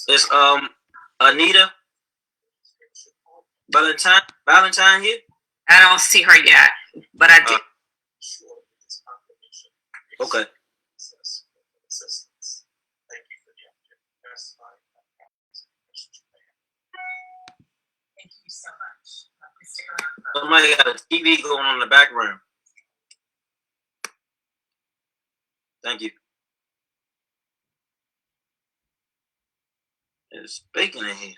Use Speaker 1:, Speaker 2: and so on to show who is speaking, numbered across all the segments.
Speaker 1: Is Anita Valentine here?
Speaker 2: I don't see her yet, but I did.
Speaker 1: Okay.
Speaker 2: Thank you so much.
Speaker 1: Somebody got a TV going on in the background. Thank you. There's bacon in here.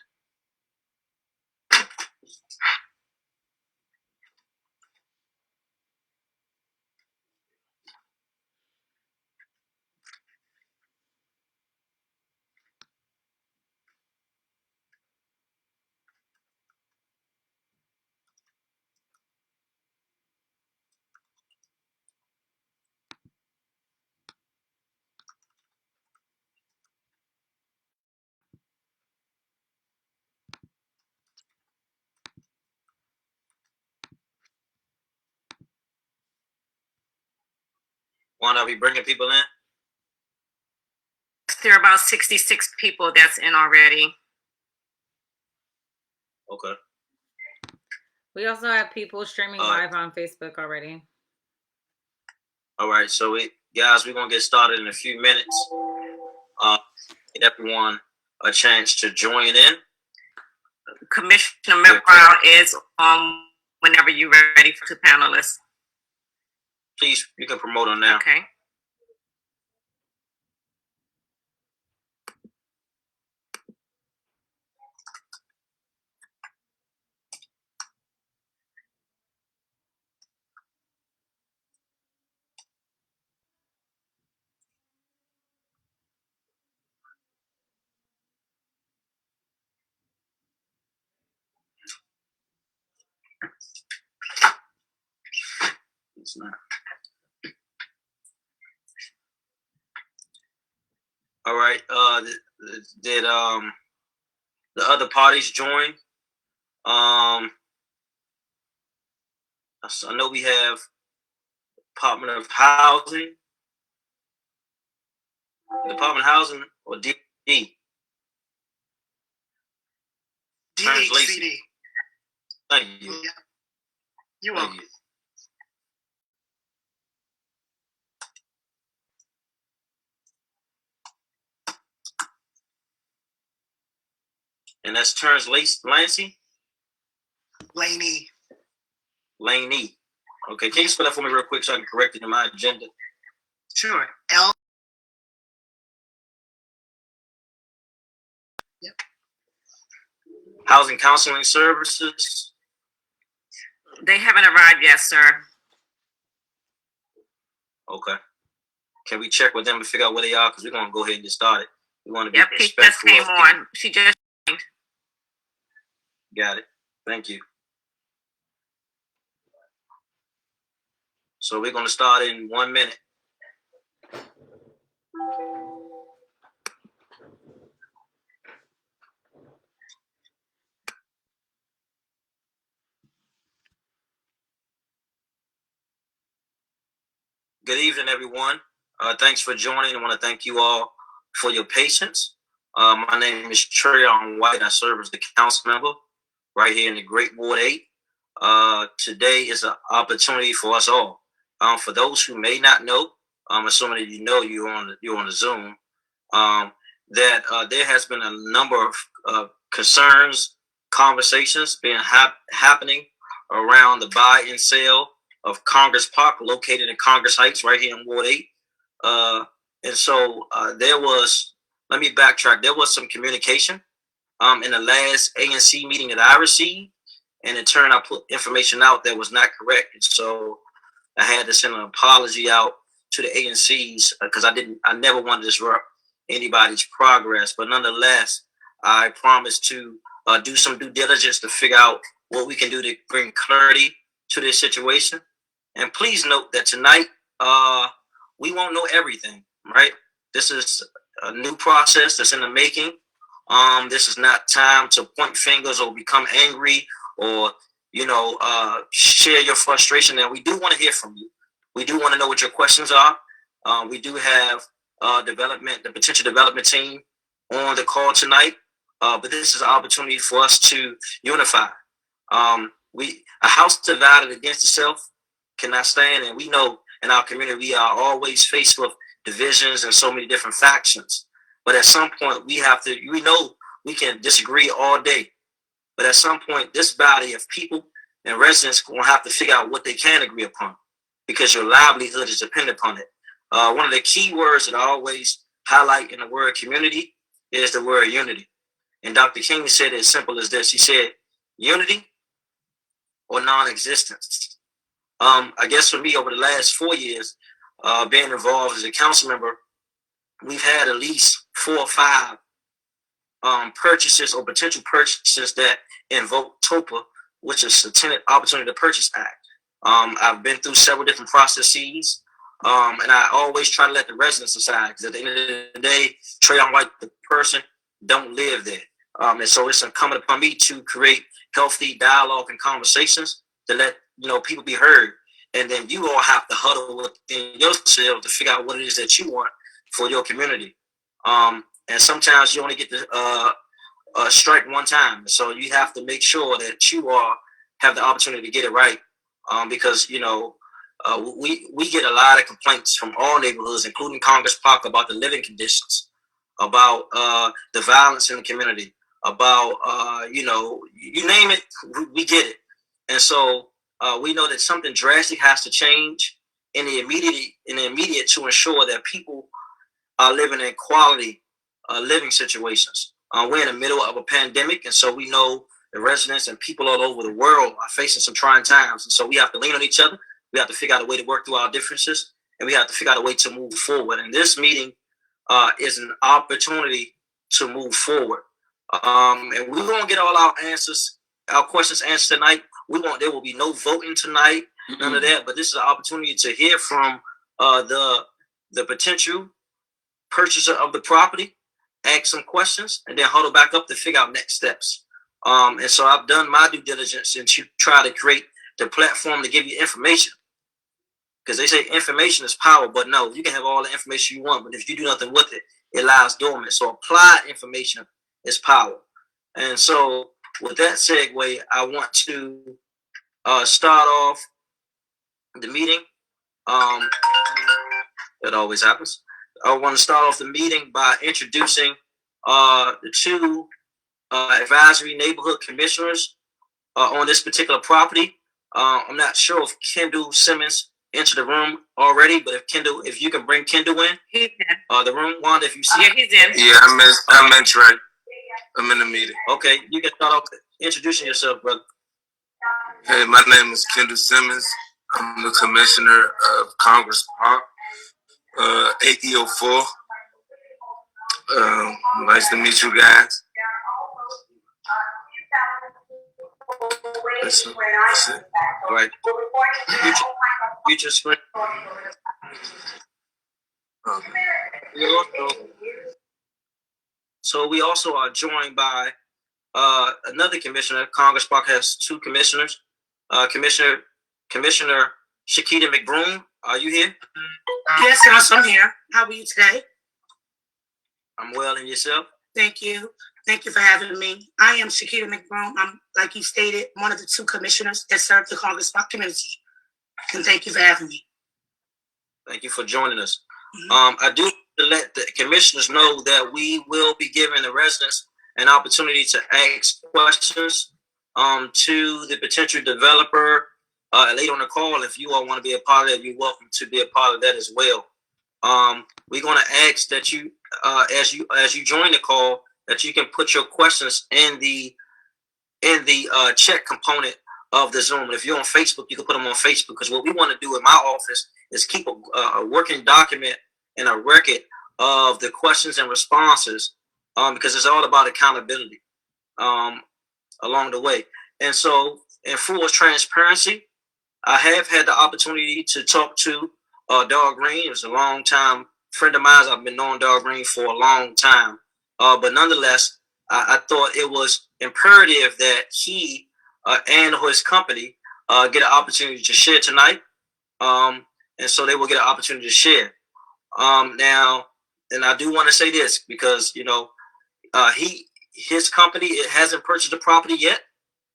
Speaker 1: Want to be bringing people in?
Speaker 2: There are about 66 people that's in already.
Speaker 1: Okay.
Speaker 3: We also have people streaming live on Facebook already.
Speaker 1: All right, so guys, we're gonna get started in a few minutes. Give everyone a chance to join in.
Speaker 2: Commissioner Brown is whenever you're ready for the panelists.
Speaker 1: Please, you can promote them now.
Speaker 2: Okay.
Speaker 1: It's not. All right. Did the other parties join? I know we have Department of Housing or DD?
Speaker 4: DHCD.
Speaker 1: Thank you.
Speaker 4: Yeah. You're welcome.
Speaker 1: Thank you. And that's Terrence Lancy? Laney. Okay, can you spell that for me real quick so I can correct it in my agenda?
Speaker 4: Sure. Yep.
Speaker 1: Housing Counseling Services.
Speaker 2: They haven't arrived yet, sir.
Speaker 1: Okay. Can we check with them to figure out where they are? Because we're going to go ahead and get started. We want to be
Speaker 2: respectful. He just came on. She just
Speaker 1: got it. Thank you. So we're going to start in 1 minute. Good evening, everyone. Thanks for joining. I want to thank you all for your patience. My name is Trayon White. I serve as the council member right here in the Great Ward 8. Today is an opportunity for us all. For those who may not know, I'm assuming that you know you're on the Zoom, that there has been a number of concerns, conversations happening around the buy and sale of Congress Park, located in Congress Heights, right here in Ward 8. And so there was, let me backtrack, there was some communication in the last ANC meeting that I received, and in turn I put information out that was not correct. And so I had to send an apology out to the ANCs because I never wanted to disrupt anybody's progress. But nonetheless, I promised to do some due diligence to figure out what we can do to bring clarity to this situation. And please note that tonight, we won't know everything, right? This is a new process that's in the making. This is not time to point fingers or become angry or, share your frustration. And we do want to hear from you. We do want to know what your questions are. We do have the potential development team on the call tonight, but this is an opportunity for us to unify. A house divided against itself cannot stand, and we know in our community we are always faced with divisions and so many different factions. But at some point, we know we can disagree all day, but at some point, this body of people and residents will have to figure out what they can agree upon, because your livelihood is dependent upon it. One of the key words that I always highlight in the word community is the word unity. And Dr. King said it as simple as this. He said, unity or non-existence. I guess for me, over the last 4 years, being involved as a council member, we've had at least 4 or 5 purchases or potential purchases that invoke TOPA, which is the Tenant Opportunity to Purchase Act. I've been through several different processes, and I always try to let the residents decide, because at the end of the day, Trayon White, the person, don't live there. And so it's incumbent upon me to create healthy dialogue and conversations to let people be heard. And then you all have to huddle within yourself to figure out what it is that you want for your community. And sometimes you only get to strike one time. So you have to make sure that you all have the opportunity to get it right. Because, we get a lot of complaints from all neighborhoods, including Congress Park, about the living conditions, about the violence in the community, about, you name it, we get it. And so we know that something drastic has to change in the immediate to ensure that people are living in quality living situations. We're in the middle of a pandemic, and so we know the residents and people all over the world are facing some trying times. And so we have to lean on each other. We have to figure out a way to work through our differences, and we have to figure out a way to move forward. And this meeting is an opportunity to move forward. And we won't get all our questions answered tonight. There will be no voting tonight, none of that. But this is an opportunity to hear from the potential purchaser of the property, ask some questions, and then huddle back up to figure out next steps. And so I've done my due diligence and to try to create the platform to give you information. Because they say information is power, but no, you can have all the information you want, but if you do nothing with it, it lies dormant. So applied information is power. And so with that segue, I want to start off the meeting. That always happens. I want to start off the meeting by introducing the 2 advisory neighborhood commissioners on this particular property. I'm not sure if Kendall Simmons entered the room already, but if you can bring Kendall in the room, Wanda, if you see.
Speaker 2: Yeah, he's in.
Speaker 5: Yeah, I'm in Trey. I'm in the meeting.
Speaker 1: Okay, you can start off introducing yourself, brother.
Speaker 5: Hey, my name is Kendall Simmons. I'm the commissioner of Congress Park, 8E04. Nice to meet you guys. That's it.
Speaker 1: All right. Future screen.
Speaker 5: Okay.
Speaker 1: So we also are joined by another commissioner. Congress Park has 2 commissioners. Commissioner Shakita McBroom, are you here?
Speaker 4: Yes, Council, I'm here. How are you today?
Speaker 1: I'm well, and yourself?
Speaker 4: Thank you. Thank you for having me. I am Shakita McBroom. I'm, like you stated, one of the 2 commissioners that serve the Congress Park community. And thank you for having me.
Speaker 1: Thank you for joining us.
Speaker 4: Mm-hmm.
Speaker 1: I do let the commissioners know that we will be giving the residents an opportunity to ask questions to the potential developer later on the call. If you all want to be a part of that, you're welcome to be a part of that as well. We're going to ask that you, as you join the call, that you can put your questions in the chat component of the Zoom. And if you're on Facebook, you can put them on Facebook, because what we want to do in my office is keep a working document and a record of the questions and responses, because it's all about accountability along the way. And so, in full transparency, I have had the opportunity to talk to Darrell Green. He was a long-time friend of mine. I've been knowing Darrell Green for a long time. But nonetheless, I thought it was imperative that he and his company get an opportunity to share tonight. And so they will get an opportunity to share. Now, and I do want to say this because his company it hasn't purchased the property yet,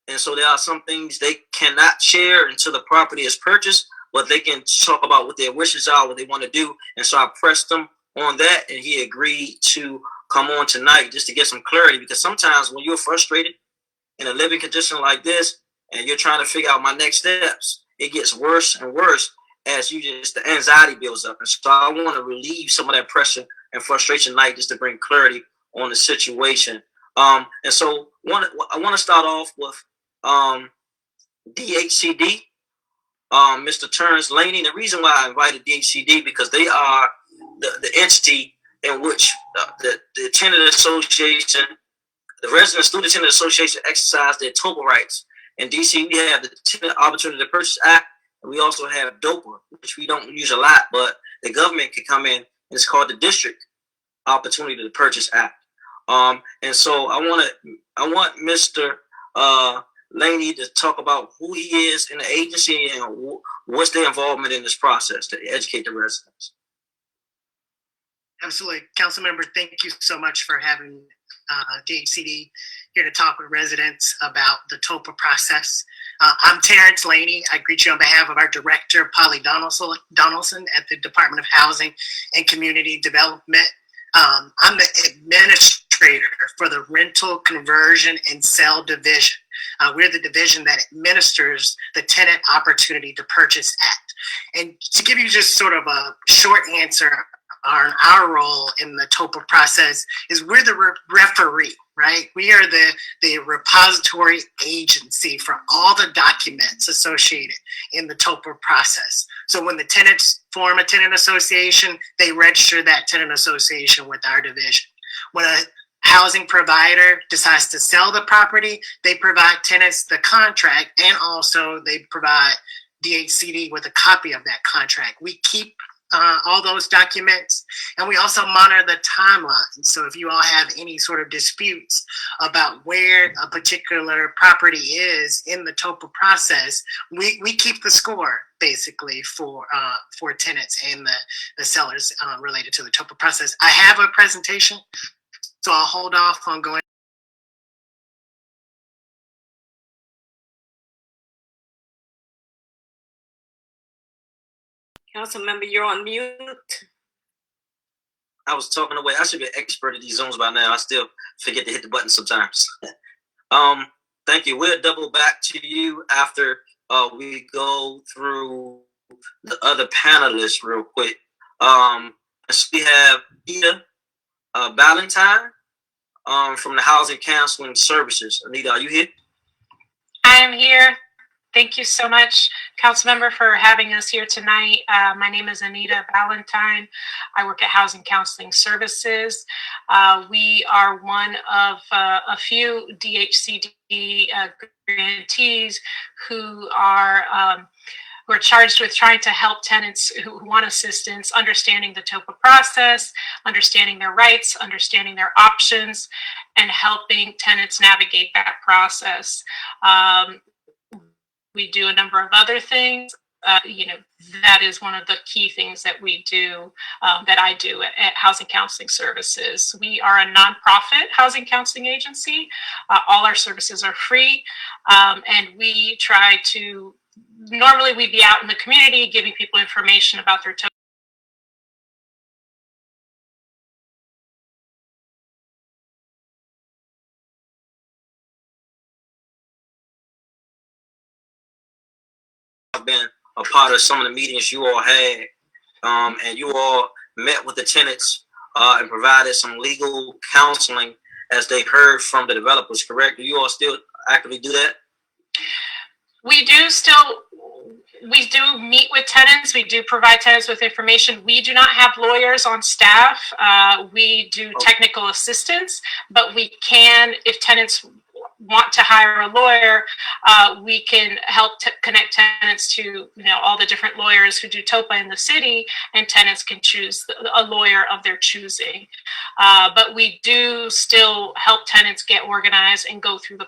Speaker 1: and so there are some things they cannot share until the property is purchased. But they can talk about what their wishes are, what they want to do, and so I pressed him on that, and he agreed to come on tonight just to get some clarity. Because sometimes when you're frustrated in a living condition like this, and you're trying to figure out my next steps, it gets worse and worse as the anxiety builds up. And so I want to relieve some of that pressure and frustration tonight just to bring clarity on the situation. And so I want to start off with DHCD, Mr. Terrence Laney. The reason why I invited DHCD because they are the entity in which the tenant association, the resident student tenant association exercise their TOPA rights. In DC, we have the Tenant Opportunity to Purchase Act, and we also have DOPA, which we don't use a lot, but the government can come in, and it's called the District Opportunity to Purchase Act. And so I want Mr. Laney to talk about who he is in the agency and what's their involvement in this process to educate the residents.
Speaker 6: Absolutely. Councilmember, thank you so much for having DHCD here to talk with residents about the TOPA process. I'm Terrence Laney. I greet you on behalf of our director, Polly Donaldson at the Department of Housing and Community Development. I'm the administrator for the Rental Conversion and Sale Division. We're the division that administers the Tenant Opportunity to Purchase Act. And to give you just sort of a short answer on our role in the TOPA process is we're the referee, right? We are the repository agency for all the documents associated in the TOPA process. So when the tenants form a tenant association, they register that tenant association with our division. When a housing provider decides to sell the property, they provide tenants the contract, and also they provide DHCD with a copy of that contract. We keep all those documents, and we also monitor the timeline. So if you all have any sort of disputes about where a particular property is in the TOPA process, we keep the score basically for tenants and the sellers related to the TOPA process. I have a presentation, so I'll hold off on going.
Speaker 2: Councilmember, you're on mute.
Speaker 1: I was talking away. I should be an expert at these Zooms by now. I still forget to hit the button sometimes. Thank you. We'll double back to you after we go through the other panelists real quick. So we have Anita Ballantyne from the Housing Counseling Services. Anita, are you here?
Speaker 7: I am here. Thank you so much, Councilmember, for having us here tonight. My name is Anita Ballantyne. I work at Housing Counseling Services. We are one of a few DHCD grantees who are charged with trying to help tenants who want assistance, understanding the TOPA process, understanding their rights, understanding their options, and helping tenants navigate that process. We do a number of other things. That is one of the key things that we do, that I do at Housing Counseling Services. We are a nonprofit housing counseling agency. All our services are free, and we try to, normally we'd be out in the community giving people information about their
Speaker 1: I've been a part of some of the meetings you all had, and you all met with the tenants and provided some legal counseling as they heard from the developers, correct? Do you all still actively do that?
Speaker 7: We do meet with tenants. We do provide tenants with information. We do not have lawyers on staff. We do technical assistance, but we can, if tenants want to hire a lawyer, we can help connect tenants to all the different lawyers who do TOPA in the city, and tenants can choose a lawyer of their choosing. But we do still help tenants get organized and go through the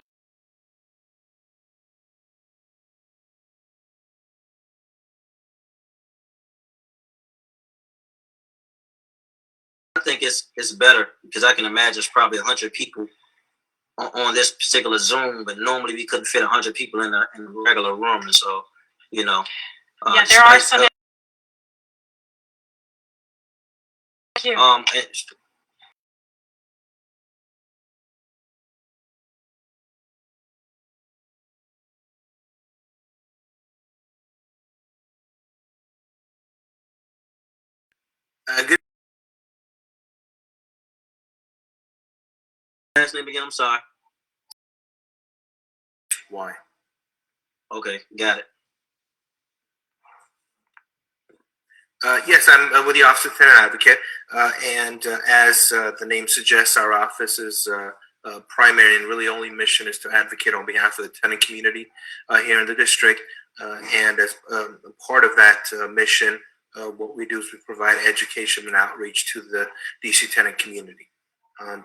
Speaker 1: think it's better because I can imagine it's probably 100 people on this particular Zoom, but normally we couldn't fit 100 people in a regular room, and so
Speaker 7: Yeah, there are some. Thank you.
Speaker 5: Good.
Speaker 1: Last name again. I'm sorry.
Speaker 5: Why?
Speaker 1: Okay, got it.
Speaker 5: Yes, I'm with the Office of Tenant Advocate, and as the name suggests, our office's primary and really only mission is to advocate on behalf of the tenant community here in the district. And as part of that mission, what we do is we provide education and outreach to the DC tenant community.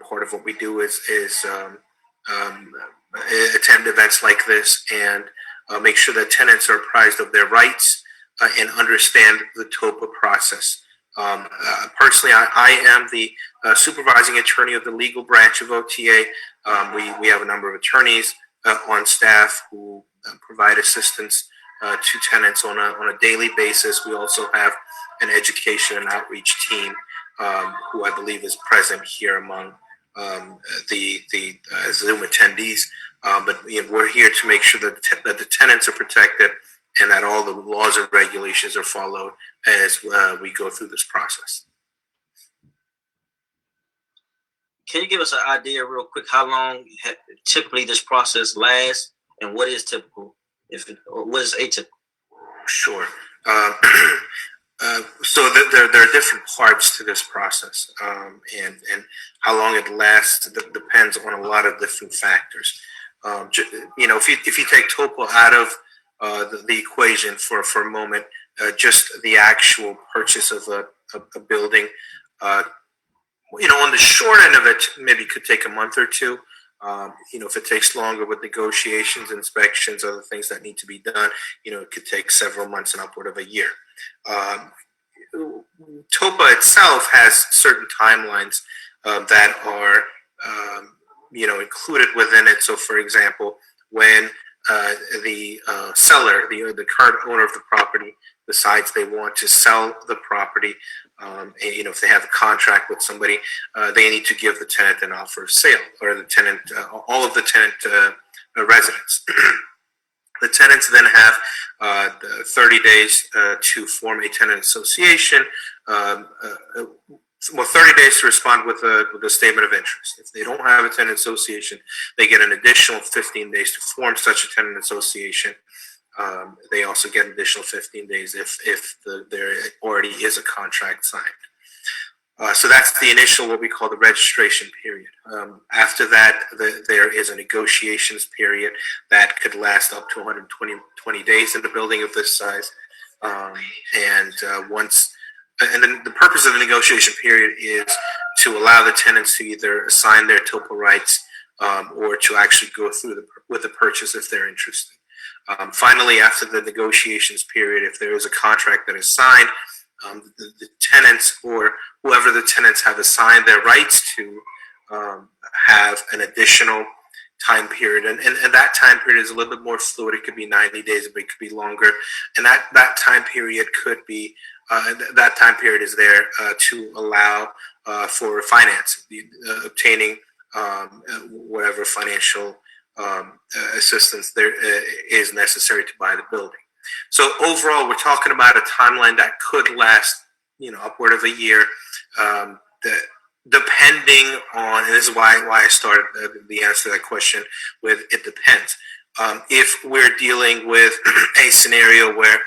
Speaker 5: Part of what we do is attend events like this and make sure that tenants are apprised of their rights and understand the TOPA process. Personally, I am the supervising attorney of the legal branch of OTA. We have a number of attorneys on staff who provide assistance to tenants on a daily basis. We also have an education and outreach team who I believe is present here among the Zoom attendees. But we're here to make sure that the tenants are protected and that all the laws and regulations are followed as we go through this process.
Speaker 1: Can you give us an idea real quick how long typically this process lasts and what is typical, or what is atypical?
Speaker 5: Sure. So there are different parts to this process, and how long it lasts depends on a lot of different factors. If you take TOPA out of the equation for a moment, just the actual purchase of a building, on the short end of it, maybe could take a month or two. If it takes longer with negotiations, inspections, other things that need to be done, it could take several months and upward of a year. TOPA itself has certain timelines that are, included within it. So, for example, when the seller, the current owner of the property, decides they want to sell the property, if they have a contract with somebody, they need to give the tenant an offer of sale, or the tenant, all of the tenant residents. The tenants then have 30 days to form a tenant association. 30 days to respond with a statement of interest. If they don't have a tenant association, they get an additional 15 days to form such a tenant association. They also get an additional 15 days if there already is a contract signed. So that's the initial, what we call the registration period. After that, there is a negotiations period that could last up to 120 days in a building of this size. And then the purpose of the negotiation period is to allow the tenants to either assign their TOPA rights or to actually go through with the purchase if they're interested. Finally, after the negotiations period, if there is a contract that is signed, the tenants or whoever the tenants have assigned their rights to have an additional time period. And that time period is a little bit more fluid. It could be 90 days, but it could be longer. And that time period could be, that time period is there to allow for financing, obtaining whatever financial assistance there is necessary to buy the building. So overall, we're talking about a timeline that could last, upward of a year. Depending on, and this is why I started the answer to that question with it depends. If we're dealing with a scenario where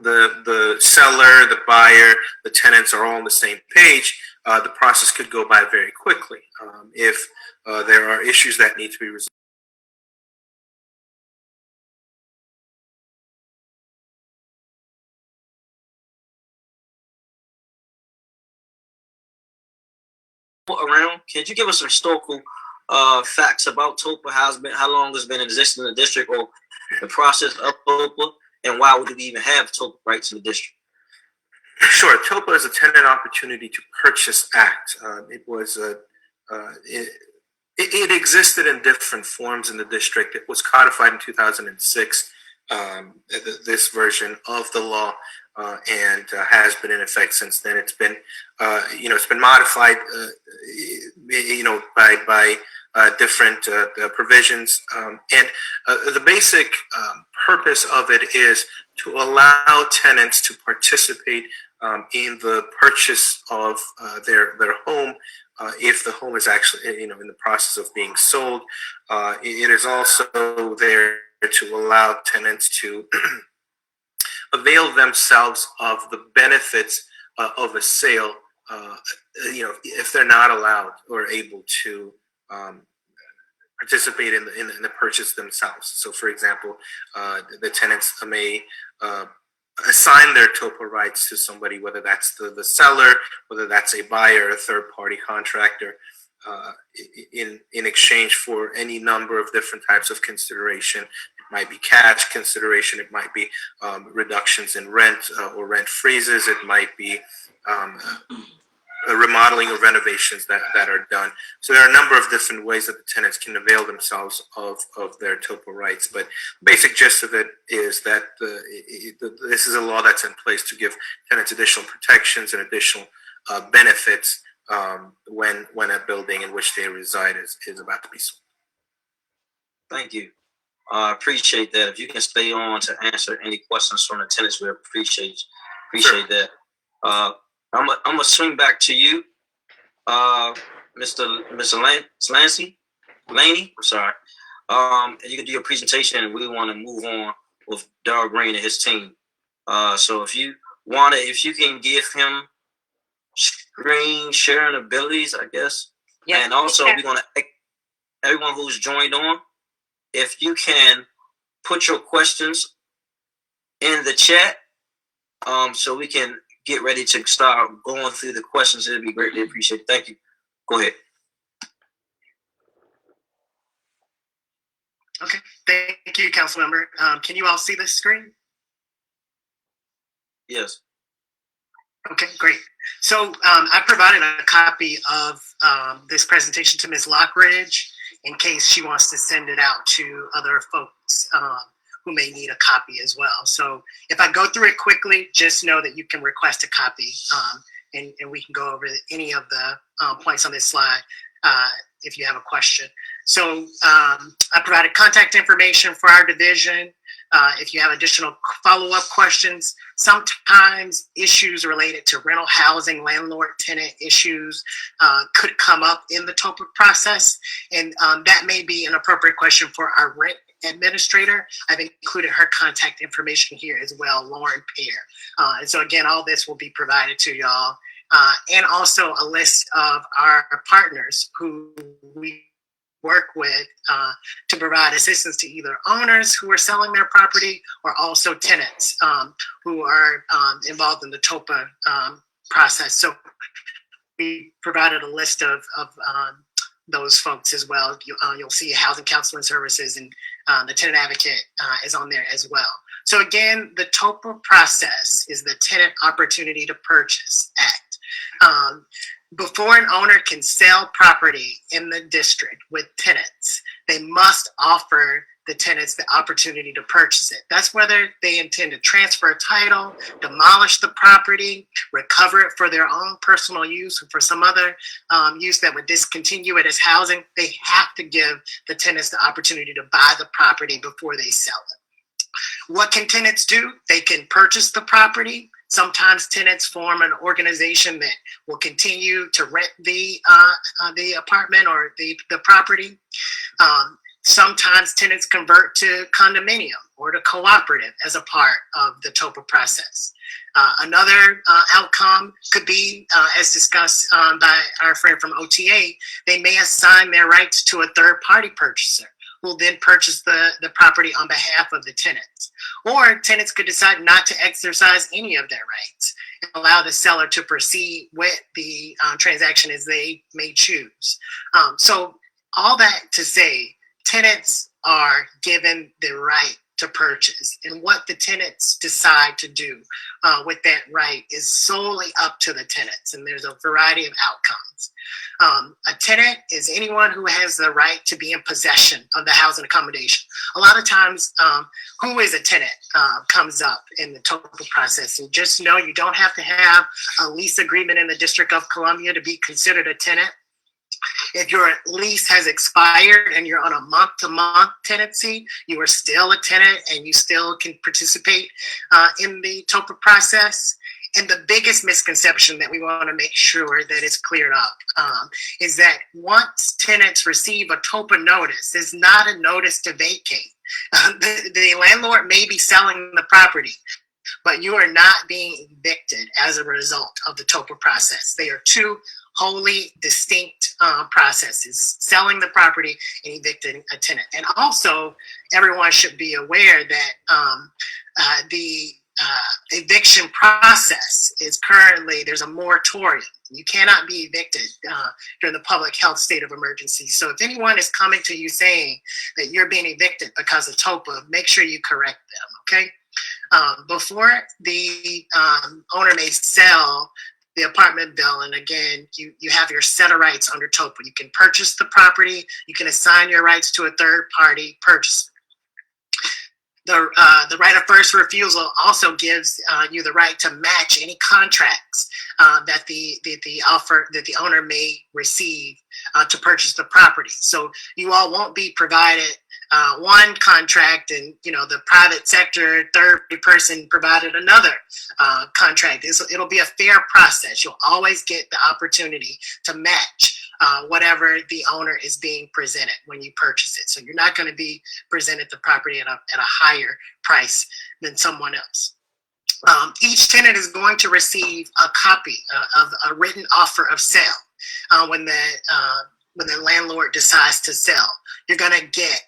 Speaker 5: the seller, the buyer, the tenants are all on the same page, the process could go by very quickly. If there are issues that need to be resolved
Speaker 1: around, could you give us some historical facts about TOPA, how long it's been existing in the district, or the process of TOPA, and why would we even have TOPA rights in the district?
Speaker 5: Sure. TOPA is a Tenant Opportunity to Purchase Act. It existed in different forms in the district. It was codified in 2006, this version of the law, and has been in effect since then. It's been, it's been modified, by different provisions, and the basic purpose of it is to allow tenants to participate in the purchase of their home. If the home is actually, in the process of being sold, it is also there to allow tenants to avail themselves of the benefits of a sale, if they're not allowed or able to participate in the purchase themselves. So, for example, the tenants may assign their TOPA rights to somebody, whether that's the seller, whether that's a buyer, a third-party contractor, in exchange for any number of different types of consideration. It might be cash consideration. It might be reductions in rent or rent freezes. It might be remodeling or renovations that are done. So there are a number of different ways that the tenants can avail themselves of their TOPA rights. But the basic gist of it is that this is a law that's in place to give tenants additional protections and additional benefits when a building in which they reside is about to be sold.
Speaker 1: Thank you. I appreciate that. If you can stay on to answer any questions from the tenants, we appreciate
Speaker 5: Sure.
Speaker 1: that. I'm gonna swing back to you, Mr. Laney. I'm sorry. And you can do your presentation, and we want to move on with Darrell Green and his team. So if you can give him screen sharing abilities, I guess.
Speaker 2: Yes,
Speaker 1: and also,
Speaker 2: yeah.
Speaker 1: we're gonna everyone who's joined on, if you can put your questions in the chat, so we can get ready to start going through the questions. It'd be greatly appreciated. Thank you. Go ahead.
Speaker 6: Okay, thank you, Councilmember. Can you all see this screen?
Speaker 1: Yes.
Speaker 6: Okay, great. So I provided a copy of this presentation to Ms. Lockridge in case she wants to send it out to other folks who may need a copy as well. So if I go through it quickly, just know that you can request a copy, and we can go over any of the points on this slide if you have a question. So I provided contact information for our division. If you have additional follow-up questions, sometimes issues related to rental housing, landlord-tenant issues could come up in the TOPA process, and that may be an appropriate question for our rent administrator. I've included her contact information here as well, Lauren Pear. And so again, all this will be provided to y'all, and also a list of our partners who we work with to provide assistance to either owners who are selling their property or also tenants who are involved in the TOPA process. So we provided a list of those folks as well. You'll see Housing Counseling Services, and the Tenant Advocate is on there as well. So again, the TOPA process is the Tenant Opportunity to Purchase Act. Before an owner can sell property in the district with tenants, they must offer the tenants the opportunity to purchase it. That's whether they intend to transfer a title, demolish the property, recover it for their own personal use, or for some other use that would discontinue it as housing. They have to give the tenants the opportunity to buy the property before they sell it. What can tenants do? They can purchase the property. Sometimes tenants form an organization that will continue to rent the apartment or the property. Sometimes tenants convert to condominium or to cooperative as a part of the TOPA process. Another outcome could be, as discussed by our friend from OTA, they may assign their rights to a third-party purchaser who will then purchase the property on behalf of the tenants. Or tenants could decide not to exercise any of their rights and allow the seller to proceed with the transaction as they may choose. So all that to say, tenants are given the right to purchase. And what the tenants decide to do with that right is solely up to the tenants. And there's a variety of outcomes. A tenant is anyone who has the right to be in possession of the housing accommodation. A lot of times, who is a tenant comes up in the TOPA process. And just know you don't have to have a lease agreement in the District of Columbia to be considered a tenant. If your lease has expired and you're on a month-to-month tenancy, you are still a tenant and you still can participate in the TOPA process. And the biggest misconception that we want to make sure that is cleared up is that once tenants receive a TOPA notice, it's not a notice to vacate. The landlord may be selling the property, but you are not being evicted as a result of the TOPA process. They are two wholly distinct processes, selling the property and evicting a tenant. And also, everyone should be aware that the eviction process is currently, there's a moratorium. You cannot be evicted during the public health state of emergency. So if anyone is coming to you saying that you're being evicted because of TOPA, make sure you correct them, okay? Before the owner may sell the apartment building, again, you have your set of rights under TOPA. You can purchase the property. You can assign your rights to a third-party purchaser. The right of first refusal also gives you the right to match any contracts that the owner may receive to purchase the property. So you all won't be provided one contract and the private sector third person provided another contract. It'll be a fair process. You'll always get the opportunity to match whatever the owner is being presented when you purchase it. So you're not going to be presented the property at a higher price than someone else. Each tenant is going to receive a copy of a written offer of sale when the landlord decides to sell. You're going to get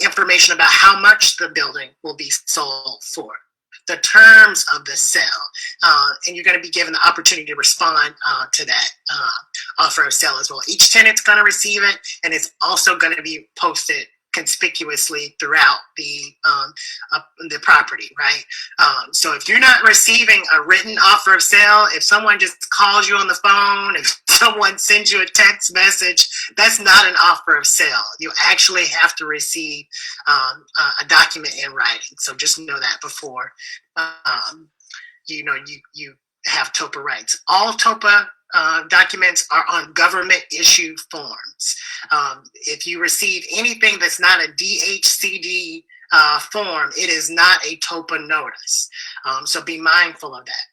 Speaker 6: information about how much the building will be sold for, the terms of the sale, and you're going to be given the opportunity to respond to that offer of sale as well. Each tenant's going to receive it, and it's also going to be posted conspicuously throughout the property, right? So if you're not receiving a written offer of sale, if someone just calls you on the phone, if someone sends you a text message, that's not an offer of sale. You actually have to receive a document in writing. So just know that before you have TOPA rights. All TOPA documents are on government issued forms. If you receive anything that's not a DHCD form, it is not a TOPA notice. So be mindful of that.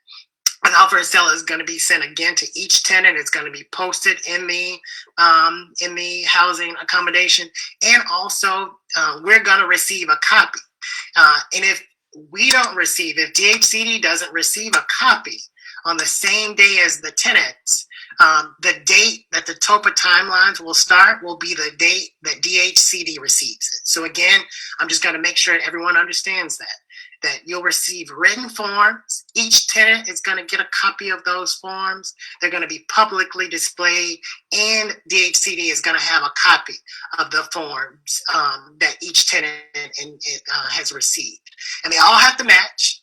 Speaker 6: An offer of sale is going to be sent again to each tenant. It's going to be posted in the housing accommodation, and also we're going to receive a copy. And if DHCD doesn't receive a copy on the same day as the tenants, the date that the TOPA timelines will start will be the date that DHCD receives it. So again, I'm just going to make sure everyone understands that you'll receive written forms. Each tenant is going to get a copy of those forms. They're going to be publicly displayed, and DHCD is going to have a copy of the forms that each tenant has received. And they all have to match.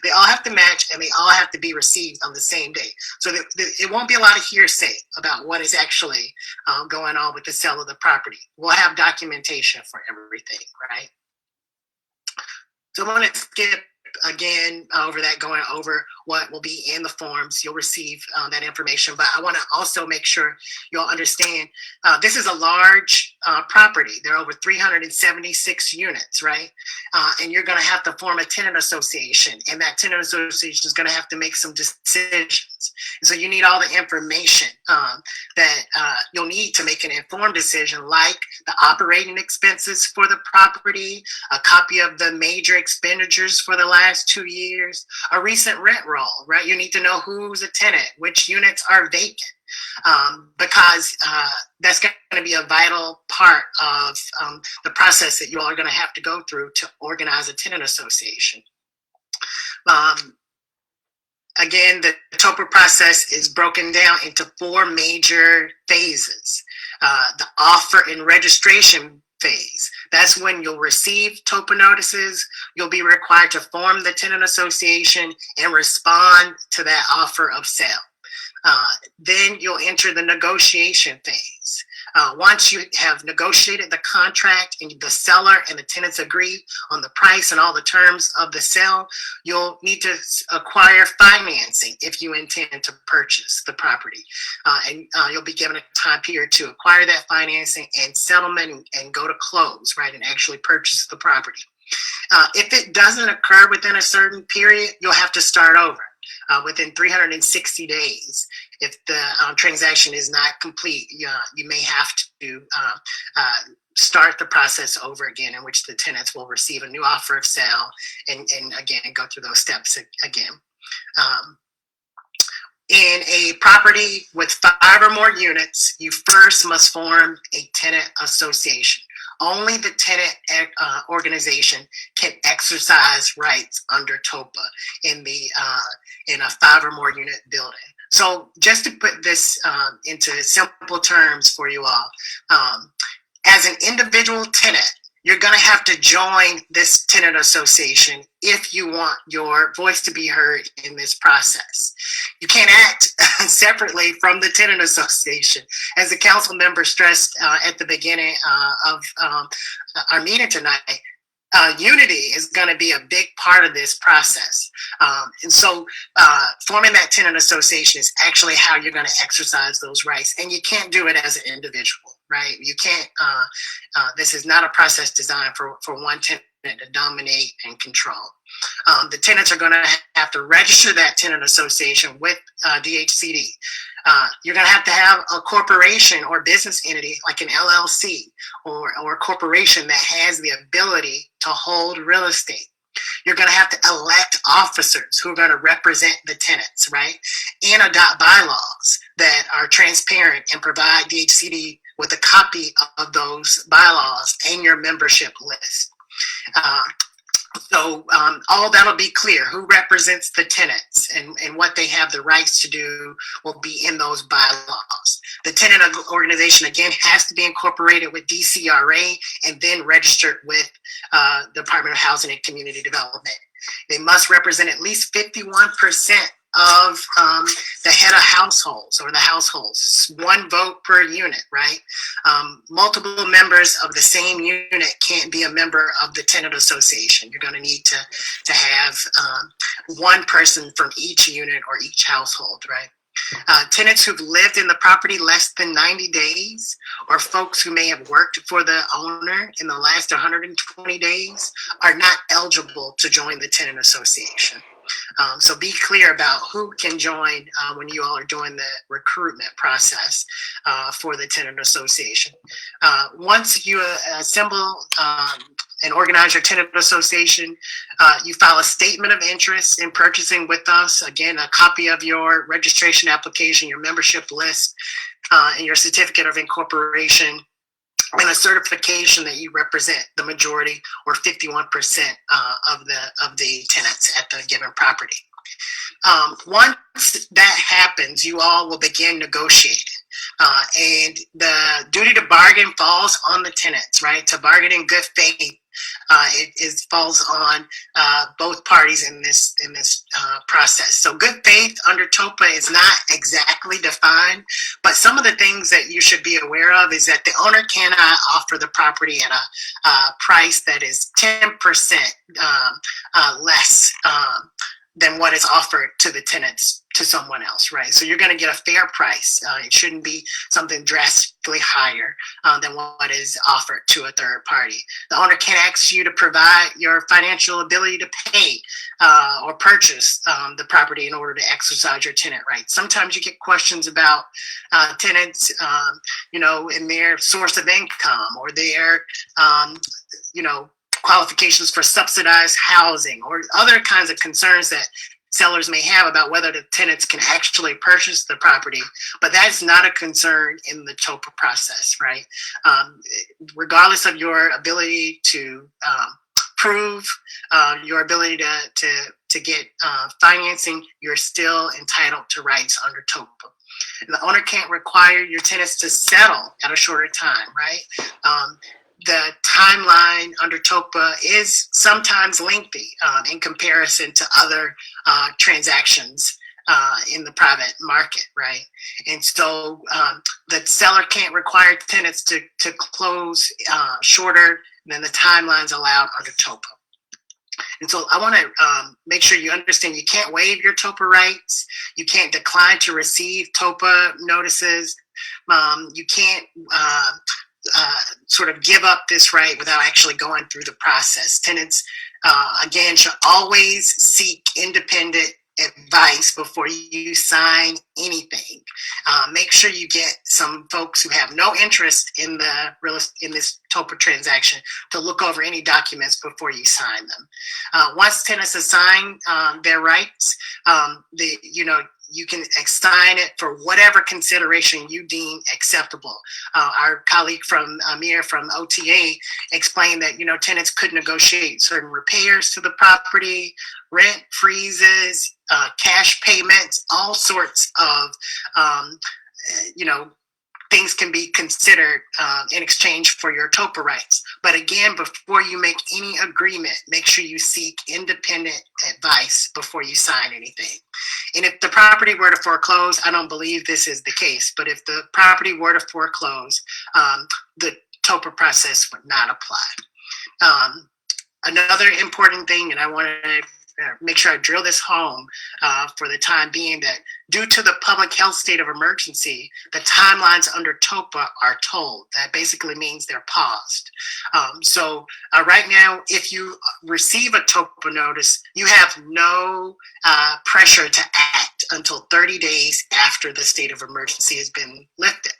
Speaker 6: They all have to match, and they all have to be received on the same day. So it won't be a lot of hearsay about what is actually going on with the sale of the property. We'll have documentation for everything, right? So I want to skip again over that, going over what will be in the forms. You'll receive that information, but I want to also make sure you'll understand this is a large property. There are over 376 units, right? And you're going to have to form a tenant association, and that tenant association is going to have to make some decisions. And so you need all the information that you'll need to make an informed decision, like the operating expenses for the property, a copy of the major expenditures for the last 2 years, a recent rent roll, right? You need to know who's a tenant, which units are vacant, because that's going to be a vital part of the process that you all are going to have to go through to organize a tenant association. Again, the TOPA process is broken down into 4 major phases. The offer and registration phase. That's when you'll receive TOPA notices. You'll be required to form the tenant association and respond to that offer of sale. Then you'll enter the negotiation phase. Once you have negotiated the contract and the seller and the tenants agree on the price and all the terms of the sale, you'll need to acquire financing if you intend to purchase the property. And you'll be given a time period to acquire that financing and settlement and go to close, right, and actually purchase the property. If it doesn't occur within a certain period, you'll have to start over. Within 360 days. If the transaction is not complete, you may have to start the process over again, in which the tenants will receive a new offer of sale and again, go through those steps again. In a property with 5 or more units, you first must form a tenant association. Only the tenant organization can exercise rights under TOPA in a 5 or more unit building. So just to put this into simple terms for you all, as an individual tenant, you're going to have to join this tenant association if you want your voice to be heard in this process. You can't act separately from the tenant association. As the council member stressed at the beginning of our meeting tonight, unity is going to be a big part of this process. And so forming that tenant association is actually how you're going to exercise those rights. And you can't do it as an individual, right? You can't, this is not a process designed for one tenant to dominate and control. The tenants are going to have to register that tenant association with DHCD. You're going to have a corporation or business entity like an LLC or a corporation that has the ability to hold real estate. You're going to have to elect officers who are going to represent the tenants, right? And adopt bylaws that are transparent and provide DHCD with a copy of those bylaws and your membership list. So all that'll be clear. Who represents the tenants and what they have the rights to do will be in those bylaws. The tenant organization, again, has to be incorporated with DCRA and then registered with the Department of Housing and Community Development. They must represent at least 51% of the head of households or the households, 1 vote per unit, right? Multiple members of the same unit can't be a member of the tenant association. You're going to need to have 1 person from each unit or each household, right? Tenants who've lived in the property less than 90 days or folks who may have worked for the owner in the last 120 days are not eligible to join the tenant association. So be clear about who can join when you all are doing the recruitment process for the tenant association. Once you assemble and organize your tenant association, you file a statement of interest in purchasing with us. Again, a copy of your registration application, your membership list, and your certificate of incorporation, and a certification that you represent the majority or 51% of the tenants at the given property. Once that happens, you all will begin negotiating. And the duty to bargain falls on the tenants, right? To bargain in good faith, it falls on both parties in this process. So good faith under TOPA is not exactly defined, but some of the things that you should be aware of is that the owner cannot offer the property at a price that is 10% less than what is offered to the tenants to someone else, right? So you're going to get a fair price. It shouldn't be something drastically higher than what is offered to a third party. The owner can ask you to provide your financial ability to pay or purchase the property in order to exercise your tenant rights. Sometimes you get questions about tenants, in their source of income or their, qualifications for subsidized housing or other kinds of concerns that sellers may have about whether the tenants can actually purchase the property, but that's not a concern in the TOPA process, right? Regardless of your ability to prove your ability to get financing, you're still entitled to rights under TOPA. And the owner can't require your tenants to settle at a shorter time, right? the timeline under TOPA is sometimes lengthy in comparison to other transactions in the private market, right? And so the seller can't require tenants to close shorter than the timelines allowed under TOPA. And so I want to make sure you understand you can't waive your TOPA rights. You can't decline to receive TOPA notices. You can't sort of give up this right without actually going through the process. Tenants, again, should always seek independent advice before you sign anything. Make sure you get some folks who have no interest in this TOPA transaction to look over any documents before you sign them. Once tenants assign their rights, you can assign it for whatever consideration you deem acceptable. Our colleague from Amir from OTA explained that tenants could negotiate certain repairs to the property, rent freezes, cash payments, all sorts of things can be considered in exchange for your TOPA rights. But again, before you make any agreement, make sure you seek independent advice before you sign anything. And if the property were to foreclose, I don't believe this is the case, but if the property were to foreclose, the TOPA process would not apply. Another important thing, and I want to make sure I drill this home for the time being, that due to the public health state of emergency, the timelines under TOPA are tolled. That basically means they're paused. So right now, if you receive a TOPA notice, you have no pressure to act until 30 days after the state of emergency has been lifted.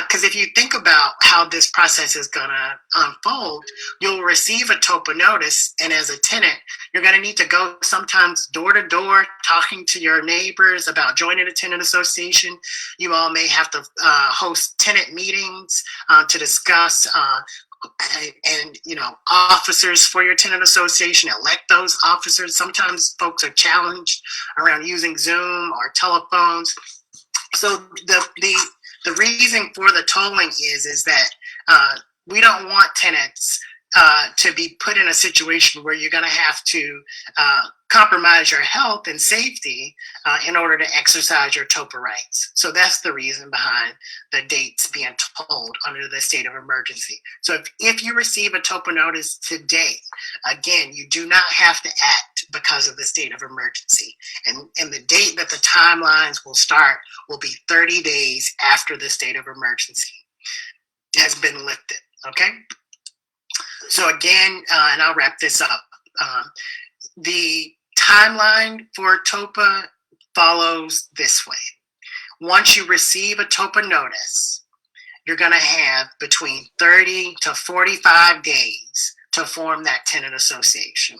Speaker 6: Because if you think about how this process is going to unfold, you'll receive a TOPA notice, and as a tenant, you're going to need to go sometimes door to door talking to your neighbors about joining a tenant association. You all may have to host tenant meetings to discuss officers for your tenant association, elect those officers. Sometimes folks are challenged around using Zoom or telephones. So the reason for the tolling is that we don't want tenants to be put in a situation where you're going to have to compromise your health and safety in order to exercise your TOPA rights. So that's the reason behind the dates being tolled under the state of emergency. So if you receive a TOPA notice today, again, you do not have to act because of the state of emergency. And the date that the timelines will start will be 30 days after the state of emergency has been lifted, okay? So again, and I'll wrap this up. The timeline for TOPA follows this way. Once you receive a TOPA notice, you're going to have between 30 to 45 days to form that tenant association.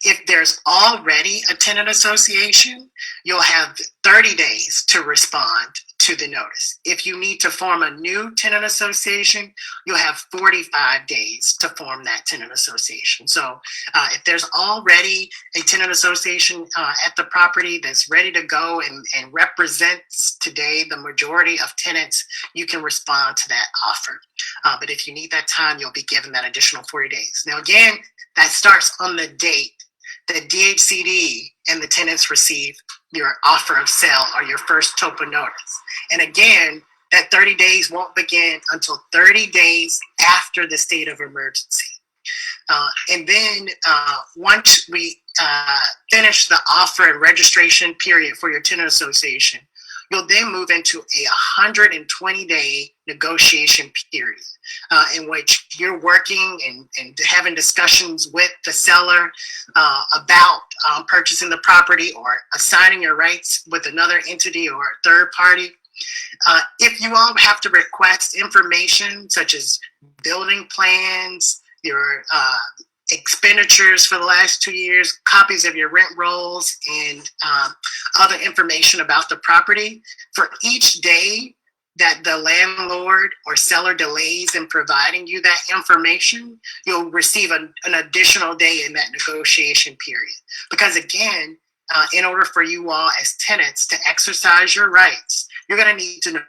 Speaker 6: If there's already a tenant association, you'll have 30 days to respond to the notice. If you need to form a new tenant association, you'll have 45 days to form that tenant association. So if there's already a tenant association at the property that's ready to go and represents today the majority of tenants, you can respond to that offer. But if you need that time, you'll be given that additional 40 days. Now again, that starts on the date that DHCD and the tenants receive your offer of sale or your first TOPA notice. And again, that 30 days won't begin until 30 days after the state of emergency. And then once we finish the offer and registration period for your tenant association, you'll then move into a 120-day negotiation period in which you're working and having discussions with the seller about purchasing the property or assigning your rights with another entity or a third party. If you all have to request information such as building plans, your expenditures for the last 2 years, copies of your rent rolls, and other information about the property, for each day that the landlord or seller delays in providing you that information, you'll receive an additional day in that negotiation period. Because again, in order for you all as tenants to exercise your rights, you're going to need to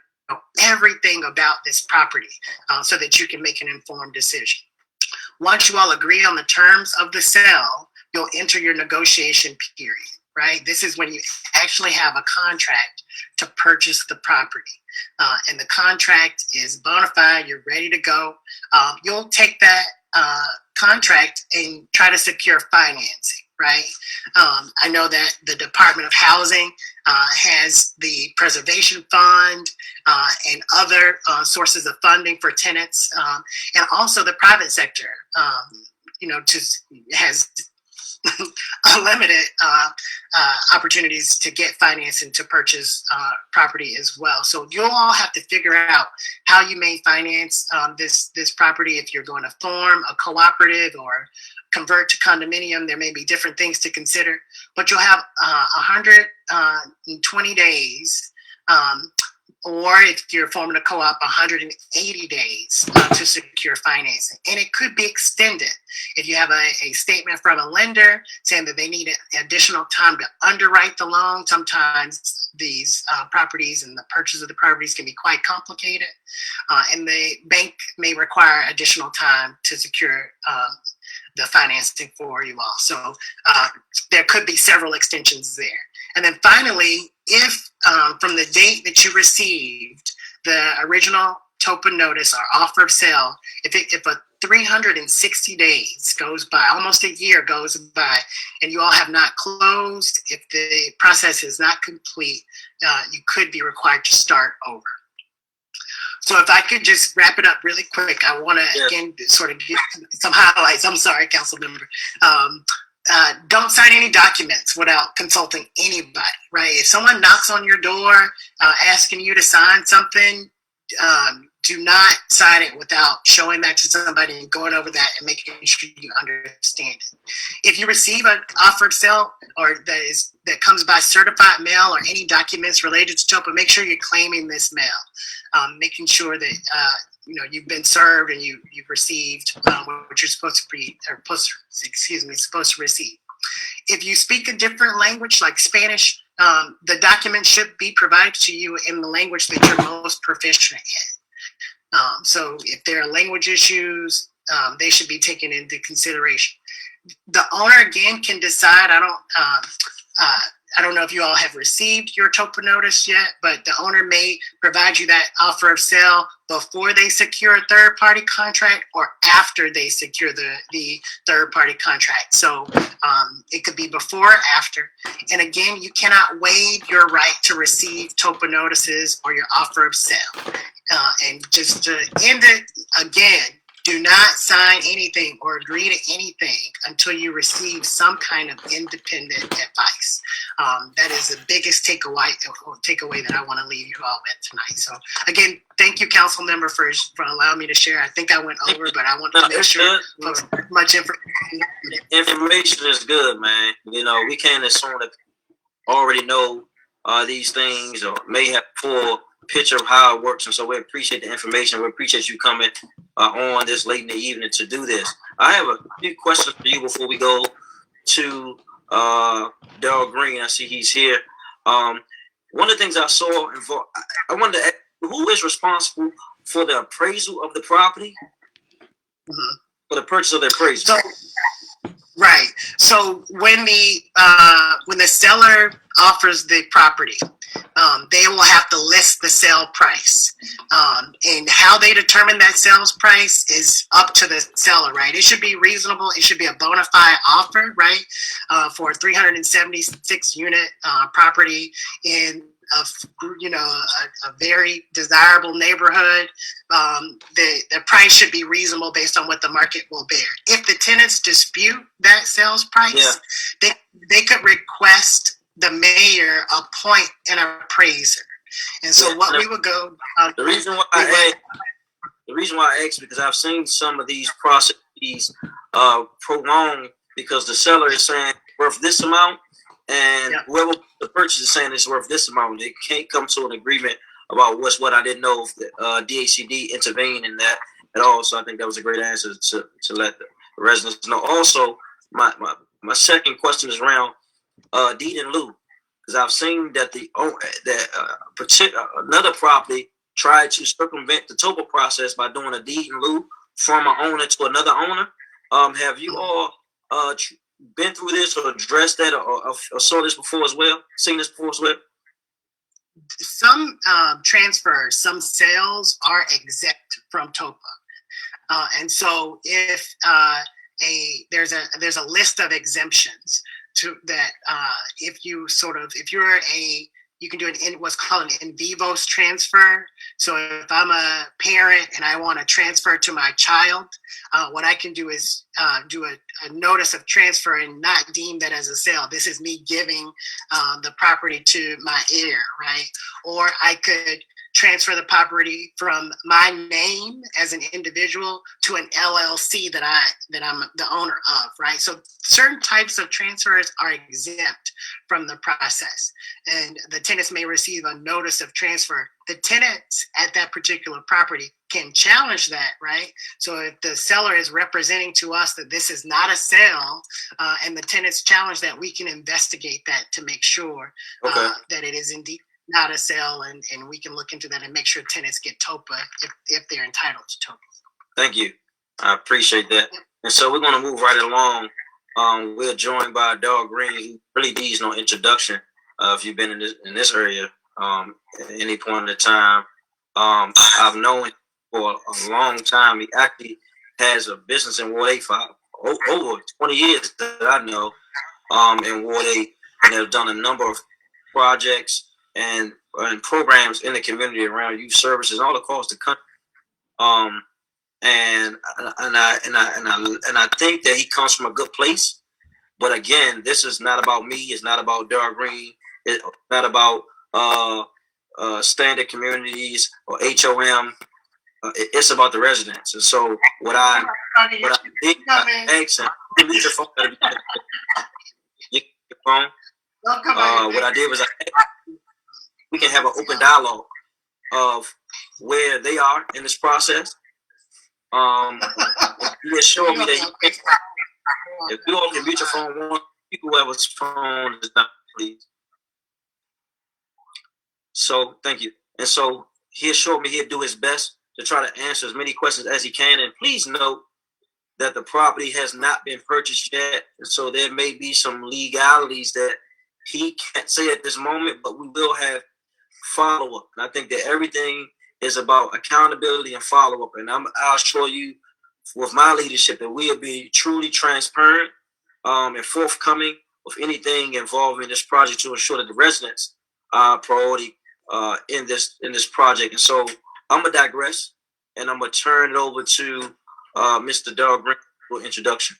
Speaker 6: everything about this property so that you can make an informed decision. Once you all agree on the terms of the sale, you'll enter your negotiation period, right? This is when you actually have a contract to purchase the property. And the contract is bona fide, you're ready to go. You'll take that contract and try to secure financing, right? I know that the Department of Housing has the Preservation Fund and other sources of funding for tenants, and also the private sector, has unlimited opportunities to get financing to purchase property as well. So you'll all have to figure out how you may finance this property. If you're going to form a cooperative or convert to condominium, there may be different things to consider, but you'll have 120 days, or if you're forming a co-op, 180 days to secure financing. And it could be extended. If you have a statement from a lender saying that they need additional time to underwrite the loan, sometimes these properties and the purchase of the properties can be quite complicated, and the bank may require additional time to secure the financing for you all. So there could be several extensions there. And then finally, if from the date that you received the original TOPA notice or offer of sale, if a 360 days goes by, almost a year goes by, and you all have not closed, if the process is not complete, you could be required to start over. So if I could just wrap it up really quick, I want to again sort of give some highlights. I'm sorry, Councilmember. Don't sign any documents without consulting anybody, right? If someone knocks on your door asking you to sign something, do not sign it without showing that to somebody and going over that and making sure you understand it. If you receive an offer of sale or that comes by certified mail or any documents related to TOPA, make sure you're claiming this mail, making sure that you've been served and you've received what you're supposed to be, or supposed to receive. If you speak a different language like Spanish, the document should be provided to you in the language that you're most proficient in. So if there are language issues, they should be taken into consideration. The owner again can decide. I don't know if you all have received your TOPA notice yet, but the owner may provide you that offer of sale before they secure a third-party contract or after they secure the third-party contract. So it could be before or after. And again, you cannot waive your right to receive TOPA notices or your offer of sale. And just to end it again, do not sign anything or agree to anything until you receive some kind of independent advice. That is the biggest takeaway that I want to leave you all with tonight. So again, thank you, Councilmember, for allowing me to share. I think I went over, but I want to make sure folks have much information.
Speaker 1: Information is good, man. We can't assume that already know these things or may have full picture of how it works, and so we appreciate the information. We appreciate you coming on this late in the evening to do this. I have a few questions for you before we go to Darrell Green. I see he's here. One of the things I saw, I wanted to ask, who is responsible for the appraisal of the property? For the purchase of the appraisal?
Speaker 6: Right. So when the seller offers the property, they will have to list the sale price. And how they determine that sales price is up to the seller, right? It should be reasonable. It should be a bona fide offer, right? For a 376 unit property in a very desirable neighborhood. The price should be reasonable based on what the market will bear. If the tenants dispute that sales price, they could request the mayor appoint an appraiser. And so what we would go.
Speaker 1: The reason why I asked because I've seen some of these processes prolonged because the seller is saying worth this amount, and whoever the purchase is saying it's worth this amount. They can't come to an agreement about what's what. I didn't know if the DHCD intervened in that at all. So I think that was a great answer to let the residents know. Also, my second question is around deed in lieu, because I've seen that another property tried to circumvent the TOPA process by doing a deed in lieu from an owner to another owner. Have you all been through this or addressed that or saw this before as well? Seen this before as well?
Speaker 6: Some transfers, some sales are exempt from TOPA. And so if there's a list of exemptions to that, if you're you can do what's called an in vivos transfer. So if I'm a parent and I want to transfer to my child, what I can do is do a notice of transfer and not deem that as a sale. This is me giving the property to my heir, right? Or I could transfer the property from my name as an individual to an LLC that I'm the owner of, right? So certain types of transfers are exempt from the process, and the tenants may receive a notice of transfer. The tenants at that particular property can challenge that, right? So if the seller is representing to us that this is not a sale, and the tenants challenge that, we can investigate that to make sure that it is indeed not a sale, and we can look into that and make sure tenants get TOPA if they're entitled to TOPA.
Speaker 1: Thank you. I appreciate that. And so we're going to move right along. We're joined by Darrell Green, who really needs no introduction if you've been in this area at any point in time. I've known him for a long time. He actually has a business in Ward 8 for over 20 years that I know in Ward 8, and have done a number of projects and programs in the community around youth services all across the country. And I think that he comes from a good place. But again, this is not about me. It's not about Darrell Green. It's not about standard communities or HOM. It's about the residents. And so what I did, I asked him, your phone. Your phone. What I did was we can have an open dialogue of where they are in this process. He assured me that if you all can mute your phone, whoever's phone is not, please. So thank you. And so he assured me he'd do his best to try to answer as many questions as he can. And please note that the property has not been purchased yet. And so there may be some legalities that he can't say at this moment, but we will have follow-up. And I think that everything is about accountability and follow-up. And I'll assure you with my leadership that we'll be truly transparent and forthcoming with anything involving this project to ensure that the residents are priority in this project. And so I'm going to digress, and I'm going to turn it over to Mr. Darrell Green for introduction.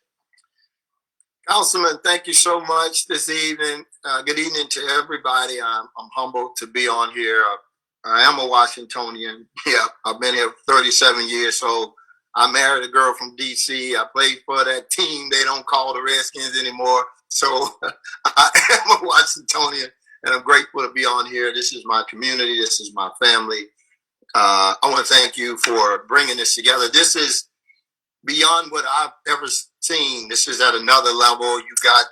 Speaker 8: Councilman, thank you so much this evening. Good evening to everybody. I'm humbled to be on here. I am a Washingtonian. Yeah, I've been here 37 years. So I married a girl from D.C. I played for that team they don't call the Redskins anymore. So I am a Washingtonian, and I'm grateful to be on here. This is my community. This is my family. I want to thank you for bringing this together. This is beyond what I've ever seen. This is at another level. You got